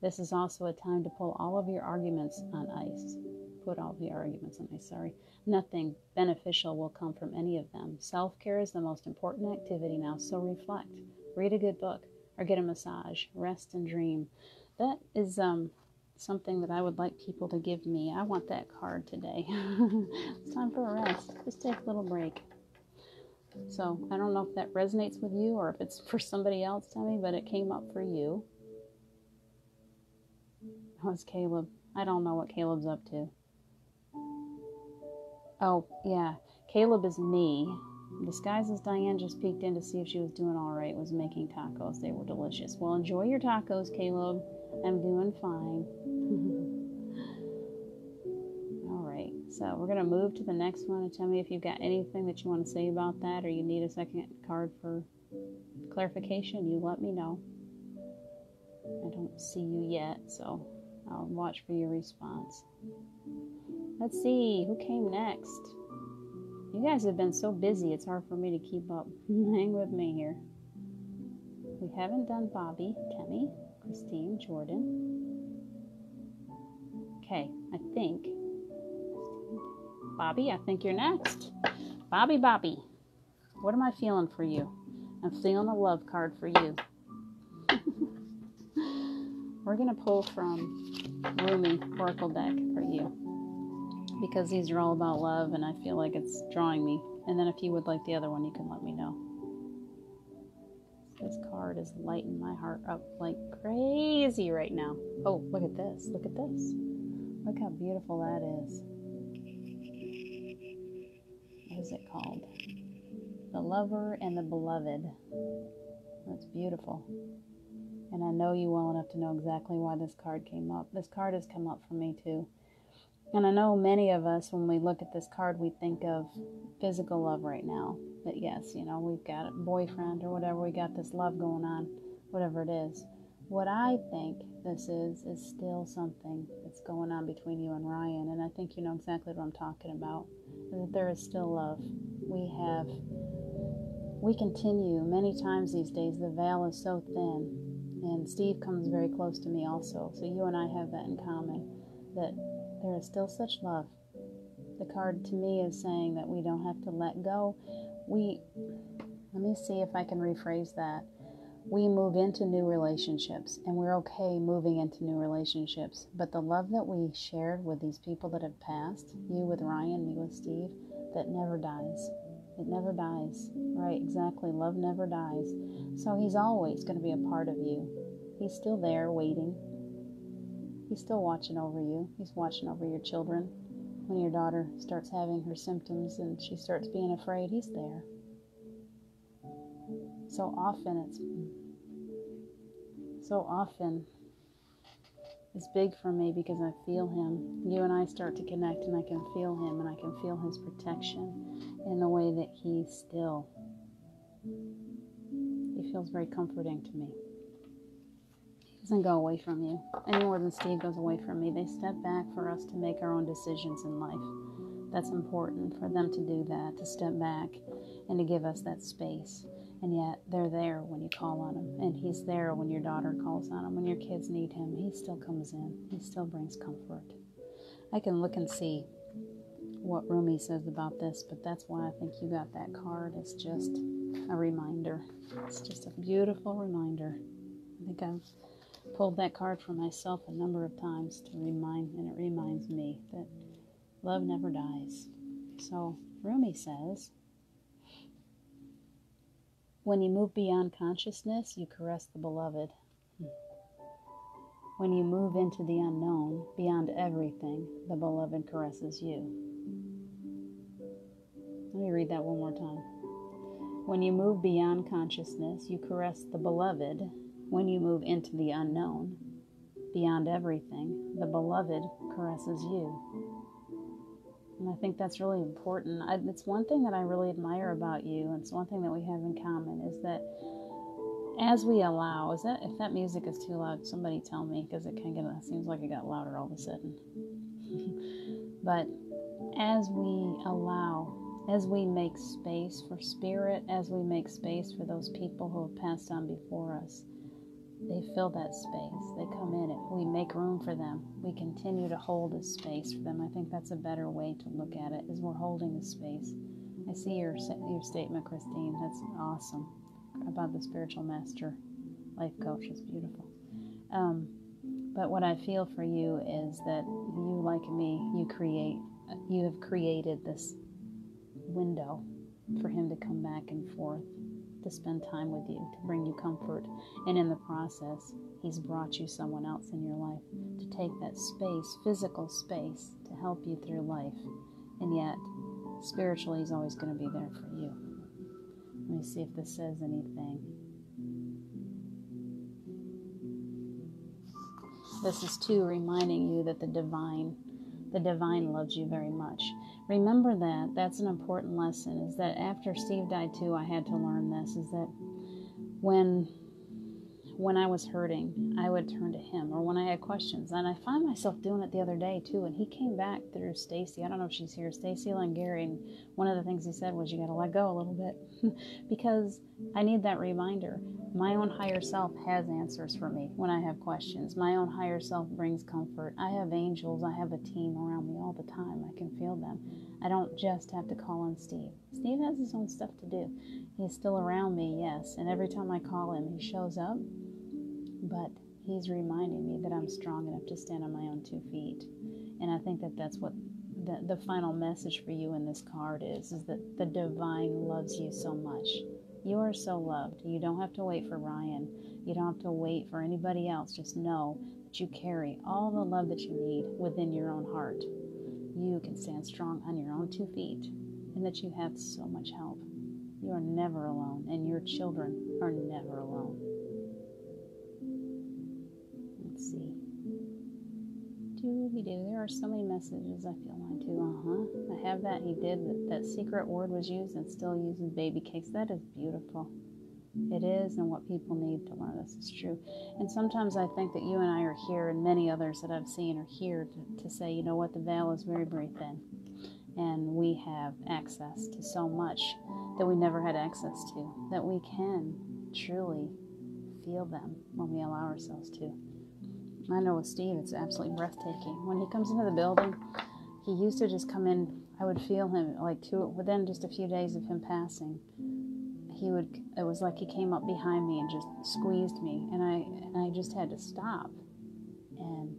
This is also a time to pull all of your arguments on ice. Put all of your arguments on ice, sorry. Nothing beneficial will come from any of them. Self-care is the most important activity now, so reflect. Read a good book or get a massage. Rest and dream. That is something that I would like people to give me. I want that card today. It's time for a rest. Just take a little break. So I don't know if that resonates with you or if it's for somebody else, Tammy, but it came up for you. What's Caleb? I don't know what Caleb's up to. Oh, yeah. Caleb is me. Disguised as Diane just peeked in to see if she was doing all right, was making tacos. They were delicious. Well, enjoy your tacos, Caleb. I'm doing fine. All right, so we're going to move to the next one, and tell me if you've got anything that you want to say about that, or you need a second card for clarification. You let me know. I don't see you yet, so I'll watch for your response. Let's see, who came next? You guys have been so busy, it's hard for me to keep up. Hang with me here. We haven't done Bobby, Kemi, Christine, Jordan. Okay, I think. Bobby, I think you're next. Bobby, what am I feeling for you? I'm feeling a love card for you. We're going to pull from Rumi Oracle deck for you, because these are all about love, and I feel like it's drawing me. And then if you would like the other one, you can let me know. This card is lighting my heart up like crazy right now. Oh, look at this. Look at this. Look how beautiful that is. What is it called? The Lover and the Beloved. That's beautiful. And I know you well enough to know exactly why this card came up. This card has come up for me too. And I know many of us, when we look at this card, we think of physical love right now. That yes, you know, we've got a boyfriend or whatever, we got this love going on, whatever it is. What I think this is still something that's going on between you and Ryan. And I think you know exactly what I'm talking about. That there is still love. We continue many times these days. The veil is so thin. And Steve comes very close to me also. So you and I have that in common. That there is still such love. The card to me is saying that we don't have to let go. Let me see if I can rephrase that. We move into new relationships, and we're okay moving into new relationships. But the love that we shared with these people that have passed, you with Ryan, me with Steve, that never dies. It never dies. Right, exactly. Love never dies. So he's always going to be a part of you. He's still there waiting. He's still watching over you. He's watching over your children. When your daughter starts having her symptoms and she starts being afraid, he's there. So often it's big for me because I feel him. You and I start to connect, and I can feel him, and I can feel his protection in the way that he feels very comforting to me. He doesn't go away from you any more than Steve goes away from me. They step back for us to make our own decisions in life. That's important for them to do that, to step back and to give us that space. And yet they're there when you call on him, and he's there when your daughter calls on him, when your kids need him. He still comes in. He still brings comfort. I can look and see what Rumi says about this, but that's why I think you got that card. It's just a reminder. It's just a beautiful reminder. I think I've pulled that card for myself a number of times and it reminds me that love never dies. So Rumi says, when you move beyond consciousness, you caress the beloved. When you move into the unknown, beyond everything, the beloved caresses you. Let me read that one more time. When you move beyond consciousness, you caress the beloved. When you move into the unknown, beyond everything, the beloved caresses you. And I think that's really important. It's one thing that I really admire about you, and it's one thing that we have in common, is that as we allow, if that music is too loud, somebody tell me, because it seems like it got louder all of a sudden. But as we allow, as we make space for spirit, as we make space for those people who have passed on before us, they fill that space. They come in it. We make room for them. We continue to hold a space for them. I think that's a better way to look at it, is we're holding a space. I see your statement, Christine. That's awesome. About the spiritual master life coach. It's beautiful. But what I feel for you is that you, like me, you have created this window for him to come back and forth, to spend time with you, to bring you comfort. And in the process, He's brought you someone else in your life to take that space, physical space, to help you through life. And yet, spiritually, He's always going to be there for you. Let me see if this says anything. This is too reminding you that the divine loves you very much. Remember that. That's an important lesson, is that after Steve died too, I had to learn this, is that when I was hurting, I would turn to Him, or when I had questions. And I find myself doing it the other day too. And He came back through Stacy. I don't know if she's here, Stacy Langary. And one of the things He said was, you got to let go a little bit because I need that reminder. My own higher self has answers for me when I have questions. My own higher self brings comfort. I have angels. I have a team around me all the time. I can feel them. I don't just have to call on Steve. Steve has his own stuff to do. He's still around me, yes. And every time I call Him, He shows up. But He's reminding me that I'm strong enough to stand on my own 2 feet. And I think that that's what the final message for you in this card is that the divine loves you so much. You are so loved. You don't have to wait for Ryan. You don't have to wait for anybody else. Just know that you carry all the love that you need within your own heart. You can stand strong on your own 2 feet, and that you have so much help. You are never alone, and your children are never alone. Let's see. Doobie-doo. There are so many messages. I feel mine too. I have that. He did. That secret word was used and still uses baby cakes. That is beautiful. It is, and what people need to learn. This is true. And sometimes I think that you and I are here, and many others that I've seen are here to say, you know what, the veil is very, very thin. And we have access to so much that we never had access to, that we can truly feel them when we allow ourselves to. I know with Steve, it's absolutely breathtaking. When he comes into the building, he used to just come in. I would feel him within just a few days of him passing. It was like he came up behind me and just squeezed me, and I just had to stop and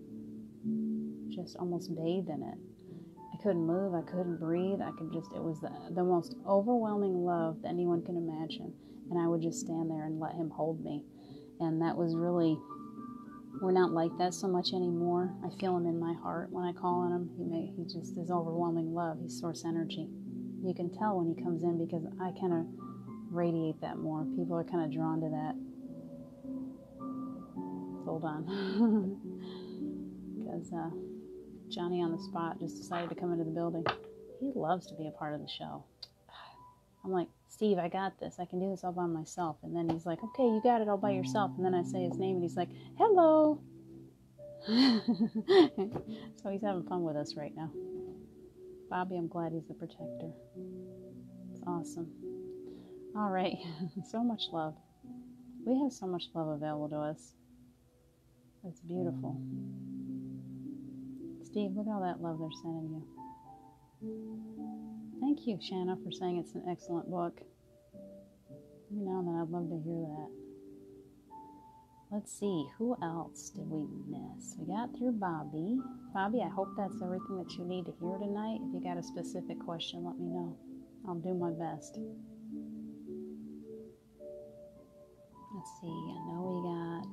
just almost bathe in it. I couldn't move. I couldn't breathe. It was the most overwhelming love that anyone can imagine. And I would just stand there and let him hold me. And that was really, we're not like that so much anymore. I feel him in my heart when I call on him. He just is overwhelming love. He's source energy. You can tell when he comes in because I kind of radiate that more. People are kind of drawn to that. Hold on. Because Johnny on the spot just decided to come into the building. He loves to be a part of the show. I'm like, Steve, I got this. I can do this all by myself. And then he's like, okay, you got it all by yourself. And then I say his name and he's like, hello. So he's having fun with us right now. Bobby, I'm glad he's the protector. It's awesome. All right. So much love. We have so much love available to us. It's beautiful. Steve, look at all that love they're sending you. Thank you, Shanna, for saying it's an excellent book. Every now and then I'd love to hear that. Let's see, who else did we miss? We got through Bobby. Bobby, I hope that's everything that you need to hear tonight. If you got a specific question, let me know. I'll do my best. Let's see, I know we got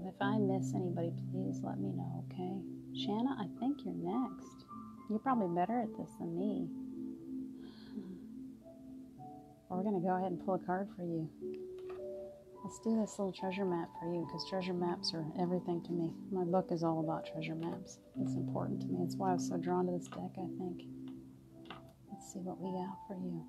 If I miss anybody, please let me know, okay? Shanna, I think you're next. You're probably better at this than me. We're going to go ahead and pull a card for you. Let's do this little treasure map for you, because treasure maps are everything to me. My book is all about treasure maps. It's important to me. That's why I was so drawn to this deck, I think. Let's see what we got for you.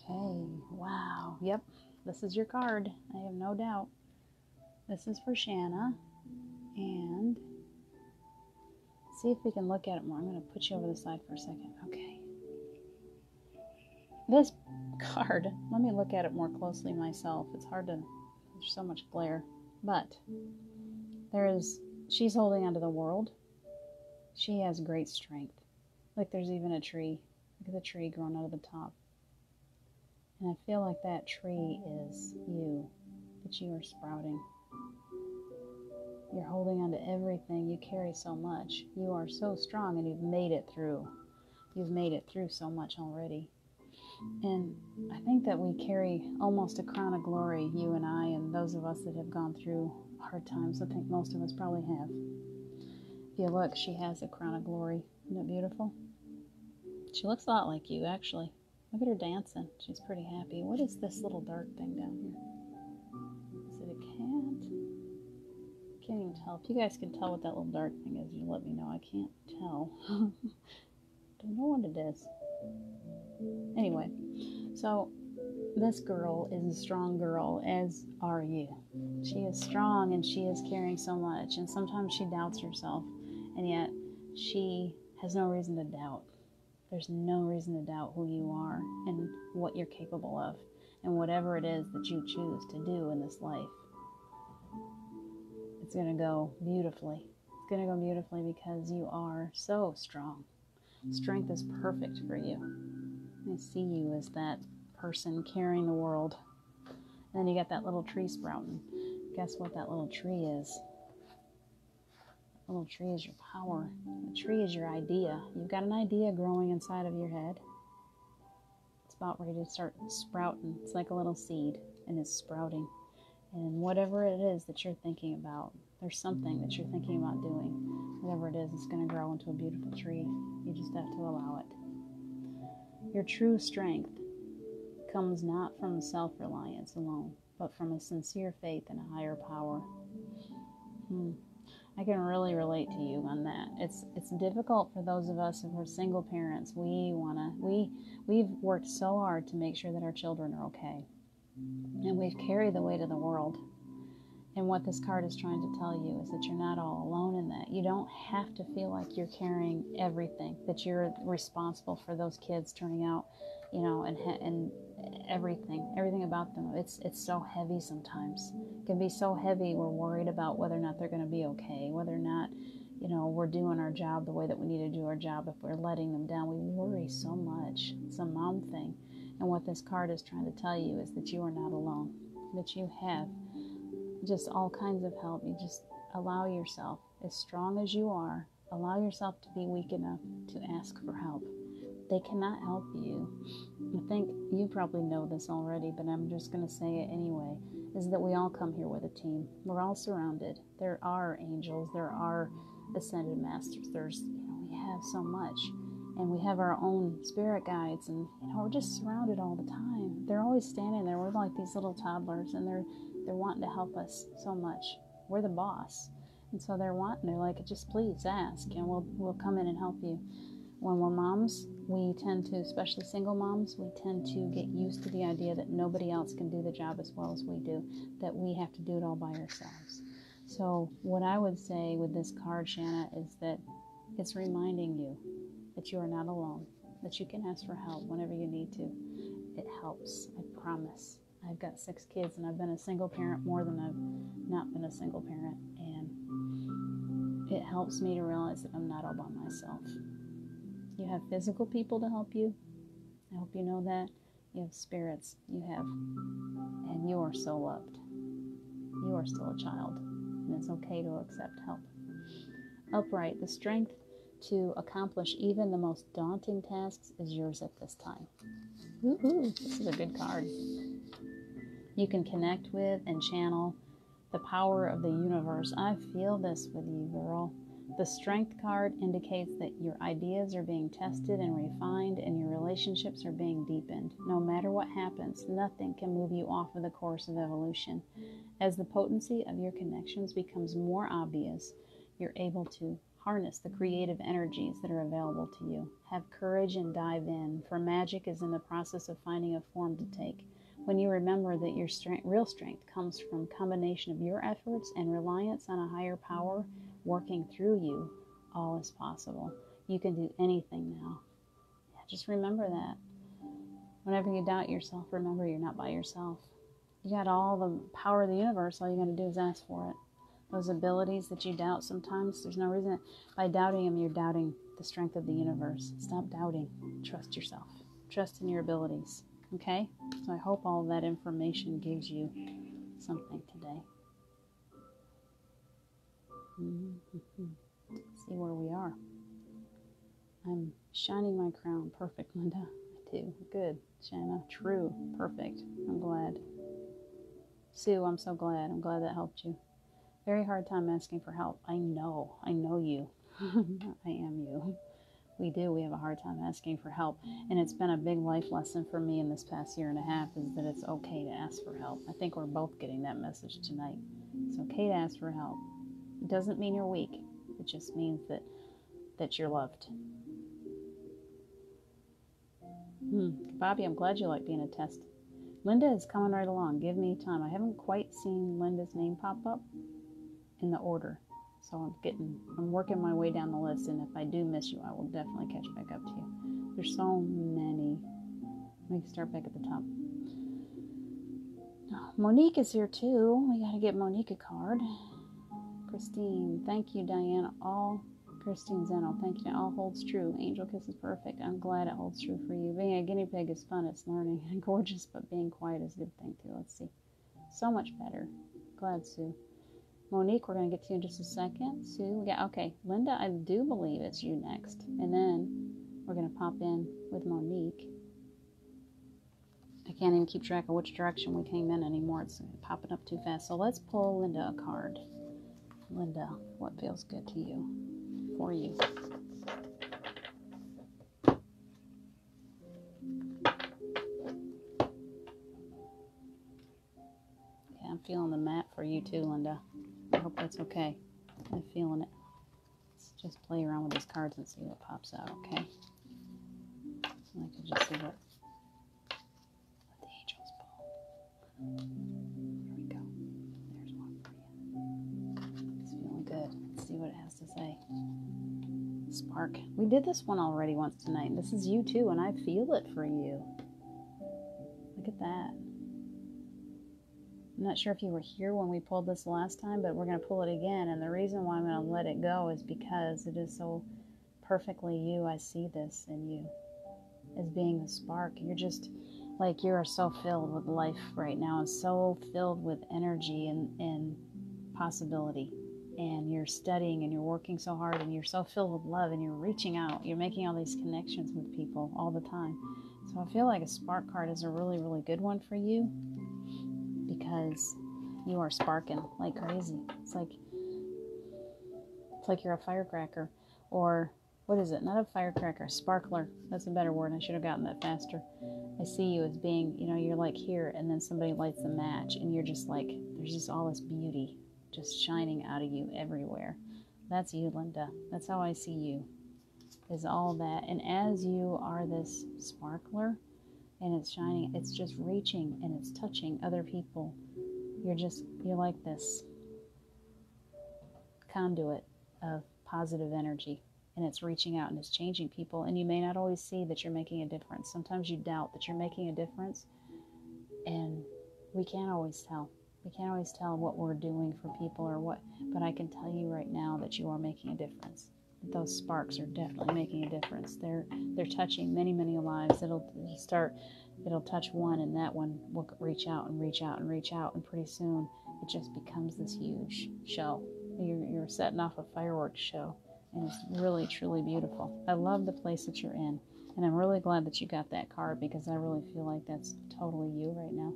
Okay, wow. Yep, this is your card. I have no doubt. This is for Shanna. And see if we can look at it more. I'm going to put you over the side for a second. Okay. This card, let me look at it more closely myself. It's hard to, there's so much glare. But she's holding onto the world. She has great strength. Like there's even a tree. Look at the tree growing out of the top. And I feel like that tree is you, that you are sprouting. You're holding on to everything. You carry so much. You are so strong, and you've made it through. You've made it through so much already. And I think that we carry almost a crown of glory, you and I, and those of us that have gone through hard times. I think most of us probably have. If you look, she has a crown of glory. Isn't it beautiful? She looks a lot like you, actually. Look at her dancing. She's pretty happy. What is this little dark thing down here? Is it a cat? Can't even tell. If you guys can tell what that little dark thing is, you let me know. I can't tell. Don't know what it is. Anyway, so this girl is a strong girl, as are you. She is strong and she is carrying so much, and sometimes she doubts herself, and yet she has no reason to doubt. There's no reason to doubt who you are and what you're capable of, and whatever it is that you choose to do in this life. It's going to go beautifully. It's going to go beautifully because you are so strong. Strength is perfect for you. I see you as that person carrying the world. And then you got that little tree sprouting. Guess what that little tree is? The little tree is your power. The tree is your idea. You've got an idea growing inside of your head. It's about ready to start sprouting. It's like a little seed, and it's sprouting. And whatever it is that you're thinking about, there's something that you're thinking about doing. Whatever it is, it's going to grow into a beautiful tree. You just have to allow it. Your true strength comes not from self-reliance alone, but from a sincere faith in a higher power. I can really relate to you on that. It's difficult for those of us who are single parents. We've worked so hard to make sure that our children are okay. And we've carried the weight of the world. And what this card is trying to tell you is that you're not all alone in that. You don't have to feel like you're carrying everything, that you're responsible for those kids turning out, and everything about them. It's so heavy sometimes. It can be so heavy. We're worried about whether or not they're going to be okay, whether or not, we're doing our job the way that we need to do our job. If we're letting them down, we worry so much. It's a mom thing. And what this card is trying to tell you is that you are not alone, that you have just all kinds of help. You just allow yourself, as strong as you are, allow yourself to be weak enough to ask for help. They cannot help you. I think you probably know this already, but I'm just going to say it anyway, is that we all come here with a team. We're all surrounded. There are angels. There are ascended masters. We have so much. And we have our own spirit guides, and we're just surrounded all the time. They're always standing there. We're like these little toddlers, and they're wanting to help us so much. We're the boss, and so they're like, just please ask, and we'll come in and help you. When we're moms, we tend to, especially single moms, we tend to get used to the idea that nobody else can do the job as well as we do, that we have to do it all by ourselves. So what I would say with this card, Shanna, is that it's reminding you that you are not alone, that you can ask for help whenever you need to. It helps, I promise. I've got 6 kids, and I've been a single parent more than I've not been a single parent, and it helps me to realize that I'm not all by myself. You have physical people to help you. I hope you know that. You have spirits. And you are so loved. You are still a child, and it's okay to accept help. Upright, the strength to accomplish even the most daunting tasks is yours at this time. Woohoo! This is a good card. You can connect with and channel the power of the universe. I feel this with you, girl. The Strength card indicates that your ideas are being tested and refined, and your relationships are being deepened. No matter what happens, nothing can move you off of the course of evolution. As the potency of your connections becomes more obvious, you're able to harness the creative energies that are available to you. Have courage and dive in, for magic is in the process of finding a form to take. When you remember that your real strength comes from a combination of your efforts and reliance on a higher power working through you, all is possible. You can do anything now. Just remember that. Whenever you doubt yourself, remember you're not by yourself. You got all the power of the universe. All you got to do is ask for it. Those abilities that you doubt sometimes, there's no reason. By doubting them, you're doubting the strength of the universe. Stop doubting. Trust yourself. Trust in your abilities. Okay? So I hope all of that information gives you something today. See where we are. I'm shining my crown. Perfect, Linda. I do. Good, Shanna. True. Perfect. I'm glad. Sue, I'm so glad. I'm glad that helped you. Very hard time asking for help. I know. I know you. I am you. We do. We have a hard time asking for help. And it's been a big life lesson for me in this past year and a half is that it's okay to ask for help. I think we're both getting that message tonight. It's okay to ask for help. It doesn't mean you're weak. It just means that you're loved. Bobby, I'm glad you like being a test. Linda is coming right along. Give me time. I haven't quite seen Linda's name pop up in the order. So I'm working my way down the list, and if I do miss you, I will definitely catch back up to you. There's so many. Let me start back at the top. Monique is here too. We got to get Monique a card. Christine, thank you, Diana. Christine Zeno, thank you. All holds true. Angel Kiss is perfect. I'm glad it holds true for you. Being a guinea pig is fun. It's learning and gorgeous, but being quiet is a good thing too. Let's see. So much better. Glad, Sue. Monique, we're going to get to you in just a second. Sue, okay. Linda, I do believe it's you next. And then we're going to pop in with Monique. I can't even keep track of which direction we came in anymore. It's popping up too fast. So let's pull Linda a card. Linda, what feels good to you? For you. Okay, I'm feeling the mat for you too, Linda. I hope that's okay. I'm feeling it. Let's just play around with these cards and see what pops out, okay? So I can just see what the angels pull. Here we go. There's one for you. It's feeling good. Let's see what it has to say. Spark. We did this one already once tonight. This is you too, and I feel it for you. Look at that. I'm not sure if you were here when we pulled this last time, but we're going to pull it again. And the reason why I'm going to let it go is because it is so perfectly you. I see this in you as being the spark. You're just like, you are so filled with life right now and so filled with energy and possibility. And you're studying and you're working so hard and you're so filled with love and you're reaching out. You're making all these connections with people all the time. So I feel like a spark card is a really, really good one for you because you are sparking like crazy. It's like you're a firecracker, or what is it? Not a firecracker, a sparkler. That's a better word. I should have gotten that faster. I see you as being, you're like here and then somebody lights the match and you're just like, there's just all this beauty just shining out of you everywhere. That's you, Linda. That's how I see you, is all that. And as you are this sparkler and it's shining, it's just reaching and it's touching other people. You're like this conduit of positive energy, and it's reaching out and it's changing people. And you may not always see that you're making a difference. Sometimes you doubt that you're making a difference, and we can't always tell. We can't always tell what we're doing for people or what, but I can tell you right now that you are making a difference. Those sparks are definitely making a difference. They're touching many, many lives. It'll touch one, and that one will reach out and reach out and reach out, and pretty soon it just becomes this huge show. You're setting off a fireworks show, and it's really, truly beautiful. I love the place that you're in, and I'm really glad that you got that card because I really feel like that's totally you right now.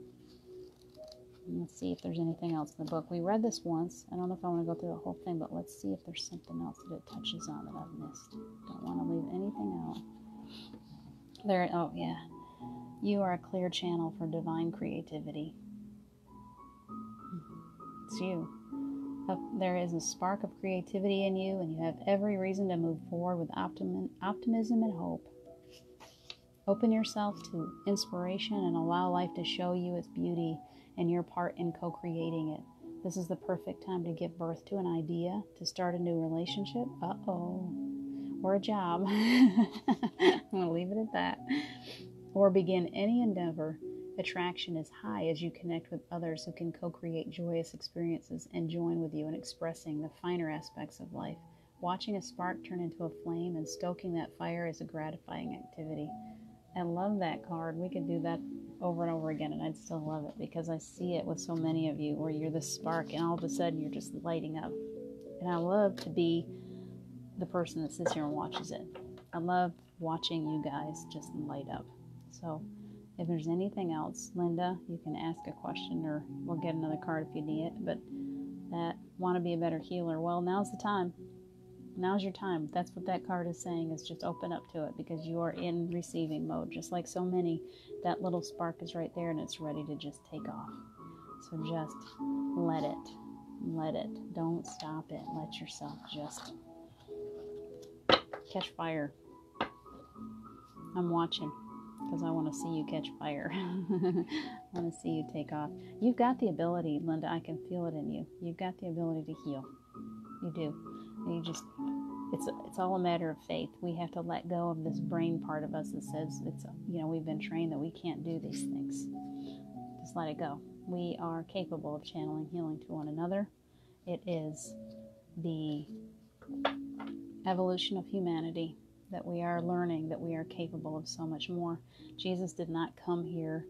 Let's see if there's anything else in the book. We read this once. I don't know if I want to go through the whole thing, but let's see if there's something else that it touches on that I've missed. Don't want to leave anything out. Oh yeah. You are a clear channel for divine creativity. It's you. There is a spark of creativity in you, and you have every reason to move forward with optimism and hope. Open yourself to inspiration and allow life to show you its beauty and your part in co-creating it. This is the perfect time to give birth to an idea, to start a new relationship, or a job. I'm going to leave it at that. Or begin any endeavor. Attraction is high as you connect with others who can co-create joyous experiences and join with you in expressing the finer aspects of life. Watching a spark turn into a flame and stoking that fire is a gratifying activity. I love that card. We could do that over and over again, and I'd still love it because I see it with so many of you where you're the spark and all of a sudden you're just lighting up And I love to be the person that sits here and watches it. I love watching you guys just light up. So if there's anything else, Linda, you can ask a question, or we'll get another card if you need it. But that want to be a better healer, well, now's the time. Now's your time. That's what that card is saying, is just open up to it, because you are in receiving mode. Just like so many, that little spark is right there and it's ready to just take off. So just let it. Let it. Don't stop it. Let yourself just catch fire. I'm watching because I want to see you catch fire. I want to see you take off. You've got the ability, Linda. I can feel it in you. You've got the ability to heal. You do. You just, it's all a matter of faith. We have to let go of this brain part of us that says we've been trained that we can't do these things. Just let it go. We are capable of channeling healing to one another. It is the evolution of humanity that we are learning that we are capable of so much more. Jesus did not come here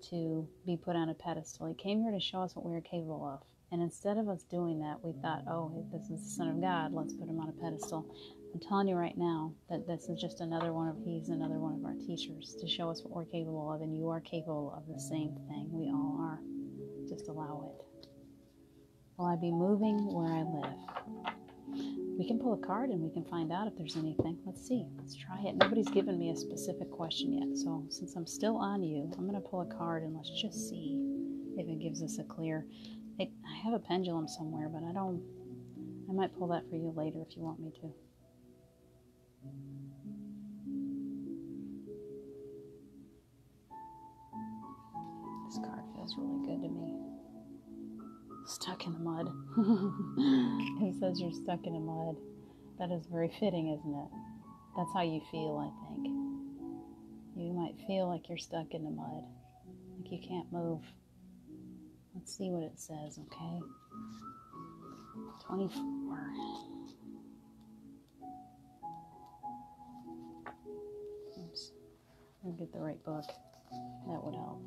to be put on a pedestal. He came here to show us what we are capable of. And instead of us doing that, we thought, oh, this is the Son of God, let's put him on a pedestal. I'm telling you right now that this is just he's another one of our teachers to show us what we're capable of, and you are capable of the same thing. We all are. Just allow it. Will I be moving where I live? We can pull a card and we can find out if there's anything. Let's see. Let's try it. Nobody's given me a specific question yet. So since I'm still on you, I'm going to pull a card and let's just see if it gives us a clear. I have a pendulum somewhere, but I might pull that for you later if you want me to. This card feels really good to me. Stuck in the mud. It says you're stuck in the mud. That is very fitting, isn't it? That's how you feel, I think. You might feel like you're stuck in the mud, like you can't move. Let's see what it says, okay? 24. Oops. I'll get the right book. That would help.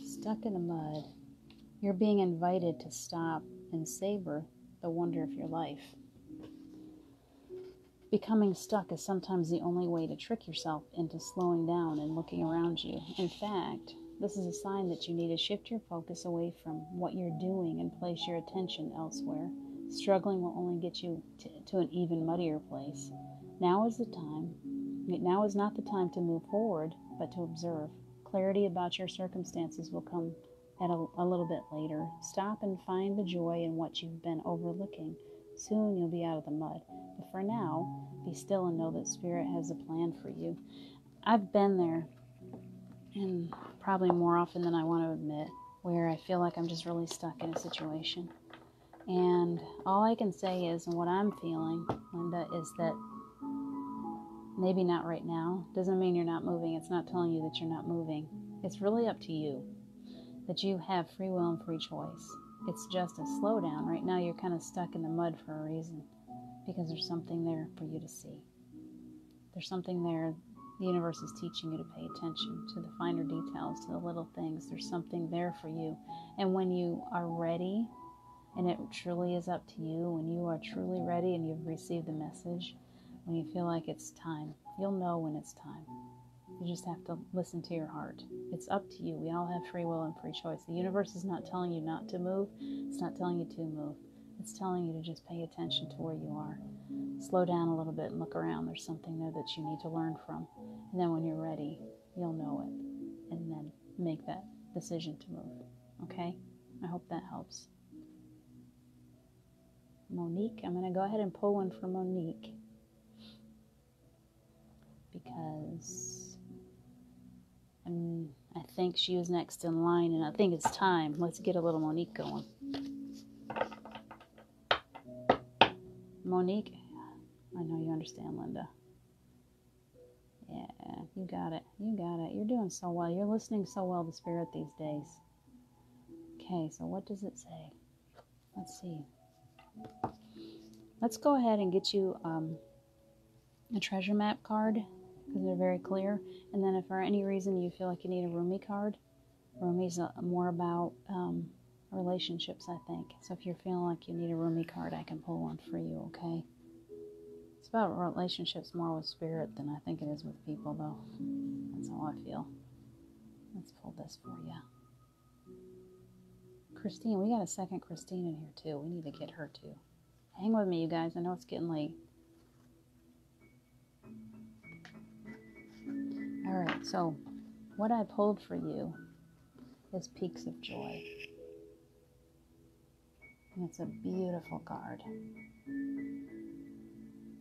Stuck in the mud. You're being invited to stop and savor the wonder of your life. Becoming stuck is sometimes the only way to trick yourself into slowing down and looking around you. In fact, this is a sign that you need to shift your focus away from what you're doing and place your attention elsewhere. Struggling will only get you to an even muddier place. Now is not the time to move forward, but to observe. Clarity about your circumstances will come at a little bit later. Stop and find the joy in what you've been overlooking. Soon you'll be out of the mud. But for now, be still and know that Spirit has a plan for you. I've been there, and probably more often than I want to admit, where I feel like I'm just really stuck in a situation. And all I can say is, and what I'm feeling, Linda, is that maybe not right now. Doesn't mean you're not moving. It's not telling you that you're not moving. It's really up to you. That you have free will and free choice. It's just a slowdown. Right now you're kind of stuck in the mud for a reason, because there's something there for you to see. There's something there. The universe is teaching you to pay attention to the finer details, to the little things. There's something there for you. And when you are ready, and it truly is up to you, when you are truly ready and you've received the message, when you feel like it's time, you'll know when it's time. You just have to listen to your heart. It's up to you. We all have free will and free choice. The universe is not telling you not to move. It's not telling you to move. It's telling you to just pay attention to where you are. Slow down a little bit and look around. There's something there that you need to learn from. And then when you're ready, you'll know it. And then make that decision to move. Okay? I hope that helps. Monique, I'm going to go ahead and pull one for Monique. Because I think she was next in line, and I think it's time. Let's get a little Monique going. Monique, I know you understand, Linda. Yeah, you got it. You got it. You're doing so well. You're listening so well to Spirit these days. Okay, so what does it say? Let's see. Let's go ahead and get you a treasure map card, because they're very clear. And then if for any reason you feel like you need a Rumi card, Rumi's more about relationships, I think. So if you're feeling like you need a Rumi card, I can pull one for you, okay? It's about relationships more with spirit than I think it is with people, though. That's how I feel. Let's pull this for you. Christine, we got a second Christine in here, too. We need to get her, too. Hang with me, you guys. I know it's getting late. All right, so what I pulled for you is Peaks of Joy. And it's a beautiful card.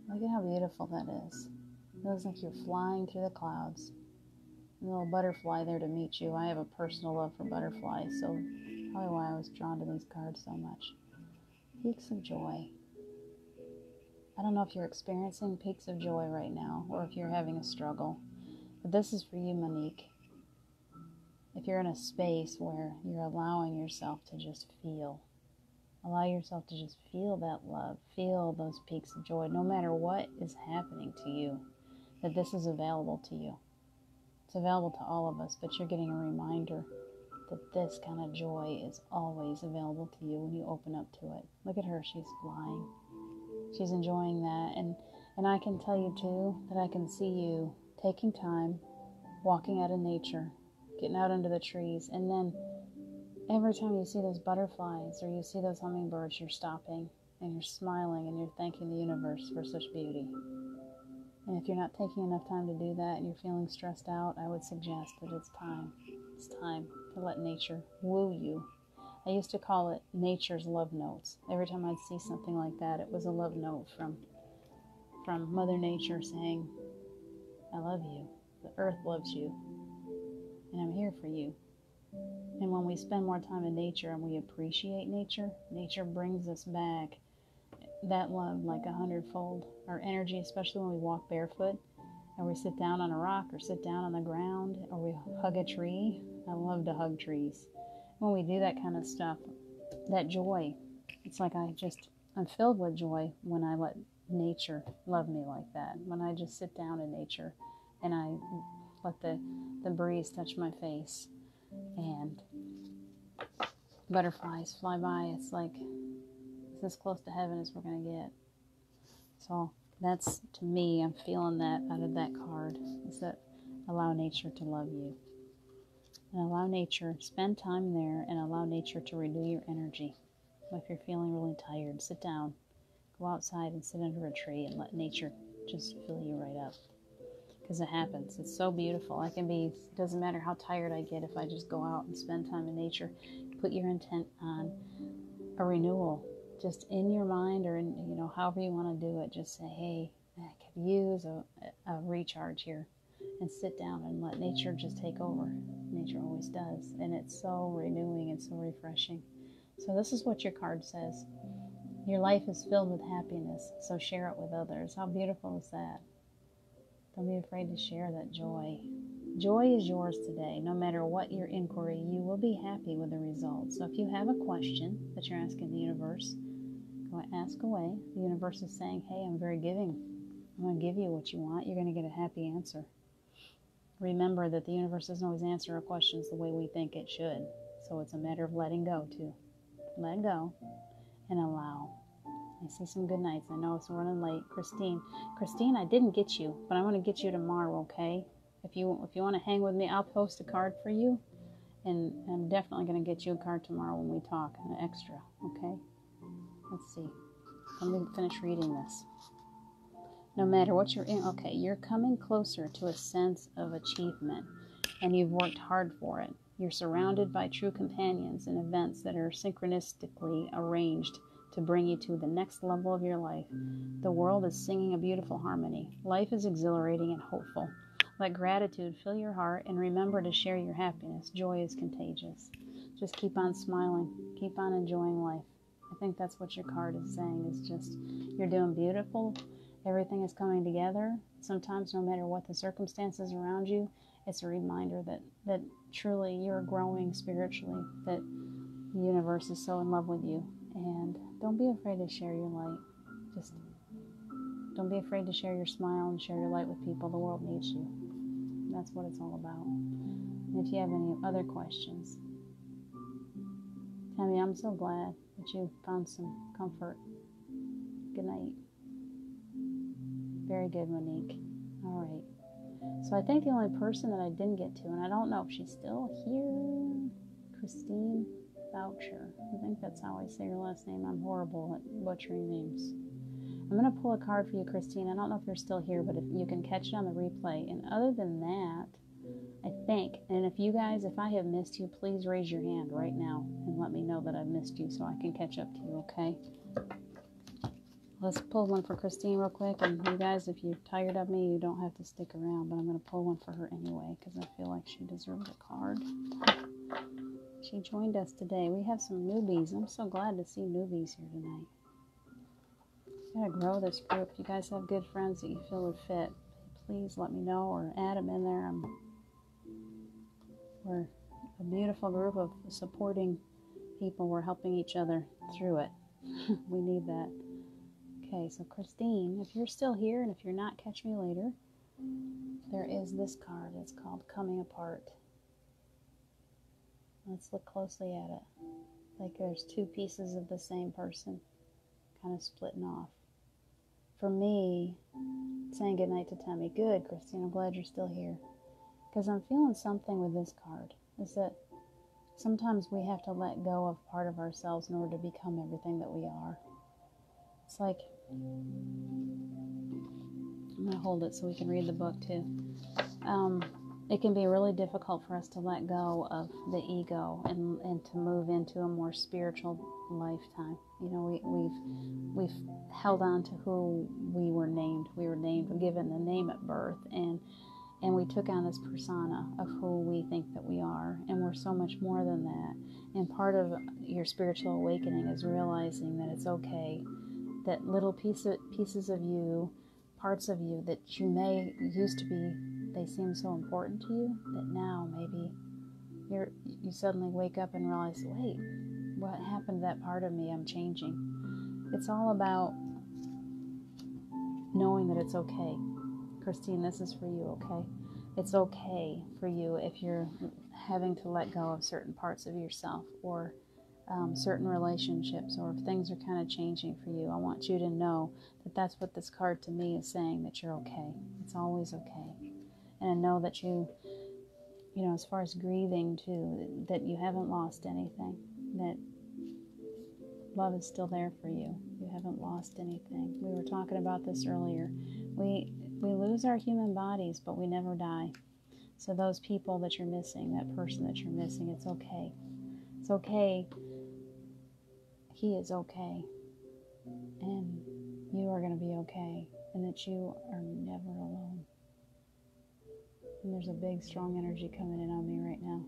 Look at how beautiful that is. It looks like you're flying through the clouds. A little butterfly there to meet you. I have a personal love for butterflies, so probably why I was drawn to these cards so much. Peaks of Joy. I don't know if you're experiencing peaks of joy right now or if you're having a struggle, but this is for you, Monique. If you're in a space where you're allowing yourself to just feel, allow yourself to just feel that love, feel those peaks of joy, no matter what is happening to you, that this is available to you. It's available to all of us, but you're getting a reminder that this kind of joy is always available to you when you open up to it. Look at her, she's flying. She's enjoying that. And I can tell you too, that I can see you taking time, walking out in nature, getting out under the trees, and then every time you see those butterflies or you see those hummingbirds, you're stopping and you're smiling and you're thanking the universe for such beauty. And if you're not taking enough time to do that and you're feeling stressed out, I would suggest that it's time. It's time to let nature woo you. I used to call it nature's love notes. Every time I'd see something like that, it was a love note from Mother Nature saying, I love you. The earth loves you. And I'm here for you. And when we spend more time in nature and we appreciate nature, nature brings us back that love like 100-fold. Our energy, especially when we walk barefoot and we sit down on a rock or sit down on the ground or we hug a tree. I love to hug trees. When we do that kind of stuff, that joy, it's like I'm filled with joy when I let nature love me like that. When I just sit down in nature and I let the breeze touch my face and butterflies fly by, it's like it's as close to heaven as we're going to get. So that's, to me, I'm feeling that out of that card, is that allow nature to love you. And allow nature, spend time there and allow nature to renew your energy. If you're feeling really tired, sit down, go outside and sit under a tree and let nature just fill you right up. Because it happens. It's so beautiful. It doesn't matter how tired I get if I just go out and spend time in nature. Put your intent on a renewal, just in your mind or in, however you want to do it. Just say, hey, I could use a recharge here. And sit down and let nature just take over. Nature always does. And it's so renewing and so refreshing. So this is what your card says. Your life is filled with happiness, so share it with others. How beautiful is that? Don't be afraid to share that joy. Joy is yours today. No matter what your inquiry, you will be happy with the results. So if you have a question that you're asking the universe, go ask away. The universe is saying, hey, I'm very giving. I'm going to give you what you want. You're going to get a happy answer. Remember that the universe doesn't always answer our questions the way we think it should. So it's a matter of letting go, too. Let go and allow. I see some good nights. I know it's running late. Christine, I didn't get you, but I'm going to get you tomorrow, okay? If you want to hang with me, I'll post a card for you. And I'm definitely going to get you a card tomorrow when we talk, an extra, okay? Let's see. Let me finish reading this. No matter what you're in, okay, you're coming closer to a sense of achievement, and you've worked hard for it. You're surrounded by true companions and events that are synchronistically arranged to bring you to the next level of your life. The world is singing a beautiful harmony. Life is exhilarating and hopeful. Let gratitude fill your heart, and remember to share your happiness. Joy is contagious. Just keep on smiling. Keep on enjoying life. I think that's what your card is saying, is just, you're doing beautiful. Everything is coming together. Sometimes, no matter what the circumstances around you, it's a reminder that truly you're growing spiritually, that the universe is so in love with you. And don't be afraid to share your light. Just don't be afraid to share your smile and share your light with people. The world needs you. That's what it's all about. if you have any other questions. Tammy, I'm so glad that you found some comfort. Good night. Very good, Monique. All right. So I think the only person that I didn't get to, and I don't know if she's still here, Christine Boucher. I think that's how I say your last name. I'm horrible at butchering names. I'm going to pull a card for you, Christine. I don't know if you're still here, but if you can catch it on the replay. And other than that, I think, and if you guys, if I have missed you, please raise your hand right now and let me know that I've missed you so I can catch up to you, okay? Let's pull one for Christine real quick. And you guys, if you're tired of me, you don't have to stick around, but I'm going to pull one for her anyway because I feel like she deserves a card. She joined us today. We have some newbies. I'm so glad to see newbies here tonight. Gotta grow this group. If you guys have good friends that you feel would fit, please let me know or add them in there. We're a beautiful group of supporting people. We're helping each other through it. We need that. Okay, so Christine, if you're still here and if you're not, catch me later. There is this card. It's called Coming Apart. Let's look closely at it. Like there's two pieces of the same person kind of splitting off. For me, saying goodnight to Tammy. Good, Christine. I'm glad you're still here. Because I'm feeling something with this card. Is that sometimes we have to let go of part of ourselves in order to become everything that we are. It's like, I'm going to hold it so we can read the book too. It can be really difficult for us to let go of the ego and to move into a more spiritual lifetime. You know, we've held on to who we were named. We were given the name at birth, and we took on this persona of who we think that we are, and we're so much more than that. And part of your spiritual awakening is realizing that it's okay, that little pieces of you, parts of you that you may used to be, they seem so important to you that now maybe you suddenly wake up and realize, wait, what happened to that part of me? I'm changing. It's all about knowing that it's okay. Christine, this is for you, okay? It's okay for you if you're having to let go of certain parts of yourself or certain relationships, or if things are kind of changing for you. I want you to know that that's what this card to me is saying, that you're okay. It's always okay. And I know that you know, as far as grieving too, that you haven't lost anything, that love is still there for you. You haven't lost anything. We were talking about this earlier. We lose our human bodies, but we never die. So those people that you're missing, that person that you're missing, it's okay. It's okay. He is okay. And you are going to be okay. And that you are never alone. And there's a big, strong energy coming in on me right now.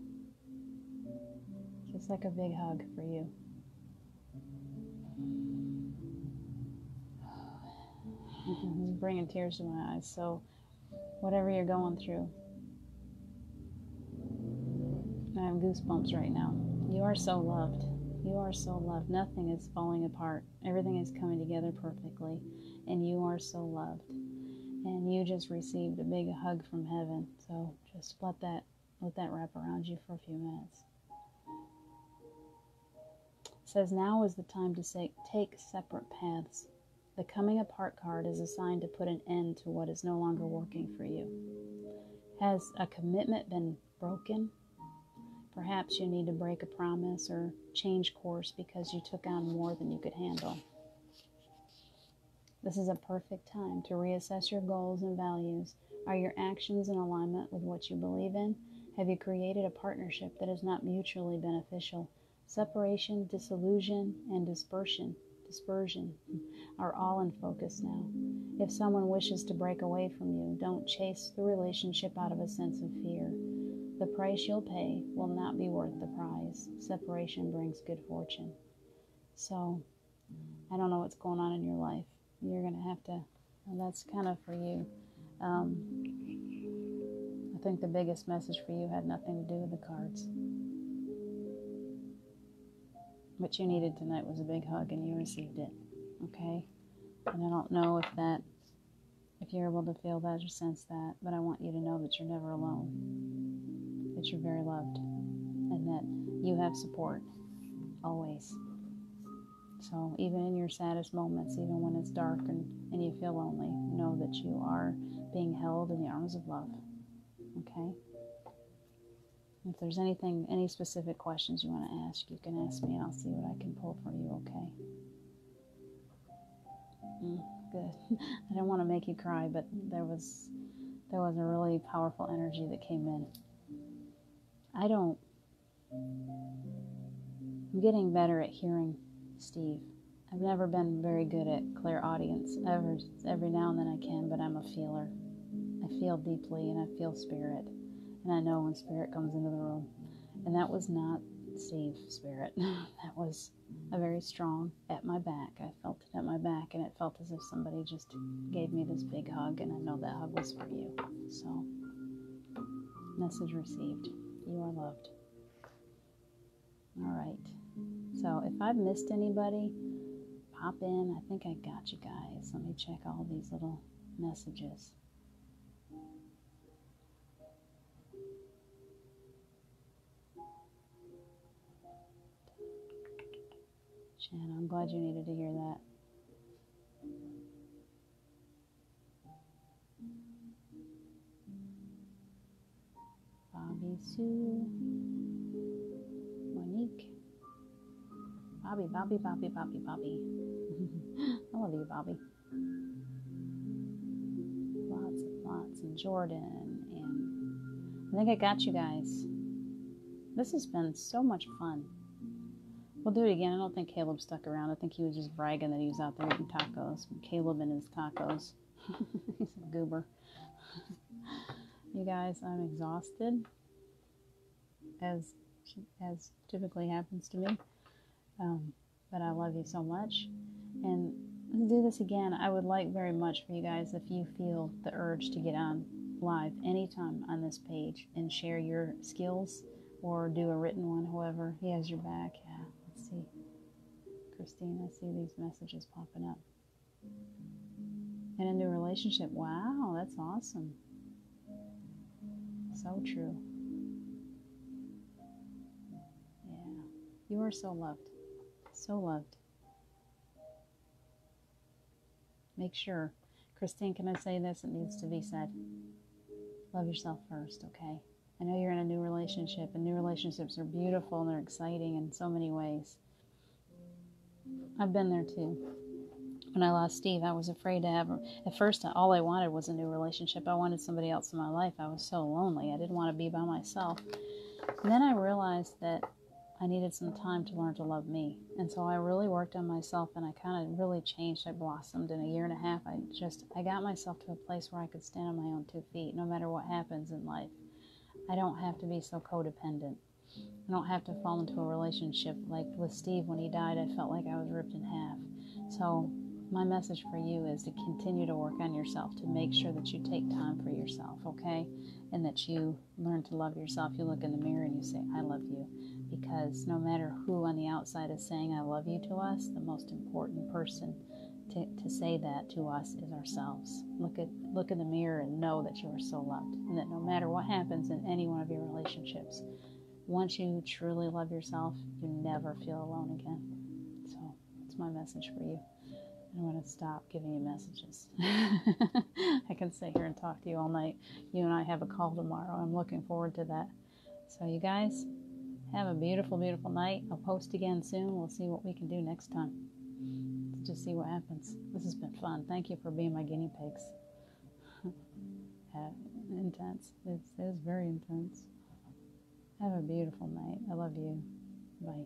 Just like a big hug for you. It's bringing tears to my eyes. So whatever you're going through, I have goosebumps right now. You are so loved. You are so loved. Nothing is falling apart. Everything is coming together perfectly. And you are so loved. And you just received a big hug from heaven. So just let that wrap around you for a few minutes. It says, now is the time to take separate paths. The coming apart card is a sign to put an end to what is no longer working for you. Has a commitment been broken? Perhaps you need to break a promise or change course because you took on more than you could handle. This is a perfect time to reassess your goals and values. Are your actions in alignment with what you believe in? Have you created a partnership that is not mutually beneficial? Separation, disillusion, and dispersion are all in focus now. If someone wishes to break away from you, don't chase the relationship out of a sense of fear. The price you'll pay will not be worth the prize. Separation brings good fortune. So, I don't know what's going on in your life. You're going to have to, and that's kind of for you. I think the biggest message for you had nothing to do with the cards. What you needed tonight was a big hug, and you received it. Okay? And I don't know if you're able to feel that or sense that, but I want you to know that you're never alone. That that you're very loved and that you have support always. So even in your saddest moments, even when it's dark and you feel lonely, know that you are being held in the arms of love. Okay? If there's any specific questions you want to ask, you can ask me and I'll see what I can pull for you, okay? Good. I didn't want to make you cry, but there was a really powerful energy that came in. I'm getting better at hearing Steve. I've never been very good at clairaudience. Every now and then I can, but I'm a feeler. I feel deeply and I feel spirit. And I know when spirit comes into the room. And that was not Steve's spirit. That was a very strong at my back. I felt it at my back, and it felt as if somebody just gave me this big hug, and I know that hug was for you. So, message received. You are loved. All right. So, if I've missed anybody, pop in. I think I got you guys. Let me check all these little messages. Shanna, I'm glad you needed to hear that. Bobby, Sue, Monique, Bobby. I love you, Bobby. Lots, and Jordan, and I think I got you guys. This has been so much fun. We'll do it again. I don't think Caleb stuck around. I think he was just bragging that he was out there eating tacos. Caleb and his tacos. He's a goober. You guys, I'm exhausted, as typically happens to me. But I love you so much. And let's do this again. I would like very much for you guys, if you feel the urge to get on live anytime on this page and share your skills or do a written one, whoever, he has your back. Yeah, let's see. Christine, I see these messages popping up. In a new relationship. Wow, that's awesome. So true. Yeah. You are so loved. So loved. Make sure. Christine, can I say this? It needs to be said. Love yourself first, okay? I know you're in a new relationship, and new relationships are beautiful and they're exciting in so many ways. I've been there too. When I lost Steve, I was afraid to have him. At first, all I wanted was a new relationship. I wanted somebody else in my life. I was so lonely. I didn't want to be by myself. And then I realized that I needed some time to learn to love me. And so I really worked on myself, and I kind of really changed. I blossomed in a year and a half. I got myself to a place where I could stand on my own 2 feet, no matter what happens in life. I don't have to be so codependent. I don't have to fall into a relationship like with Steve. When he died, I felt like I was ripped in half. So my message for you is to continue to work on yourself, to make sure that you take time for yourself, okay? And that you learn to love yourself. You look in the mirror and you say, I love you. Because no matter who on the outside is saying I love you to us, the most important person to say that to us is ourselves. Look in the mirror and know that you are so loved. And that no matter what happens in any one of your relationships, once you truly love yourself, you never feel alone again. So that's my message for you. I'm going to stop giving you messages. I can sit here and talk to you all night. You and I have a call tomorrow. I'm looking forward to that. So you guys, have a beautiful, beautiful night. I'll post again soon. We'll see what we can do next time. Let's just see what happens. This has been fun. Thank you for being my guinea pigs. Intense. It was very intense. Have a beautiful night. I love you. Bye.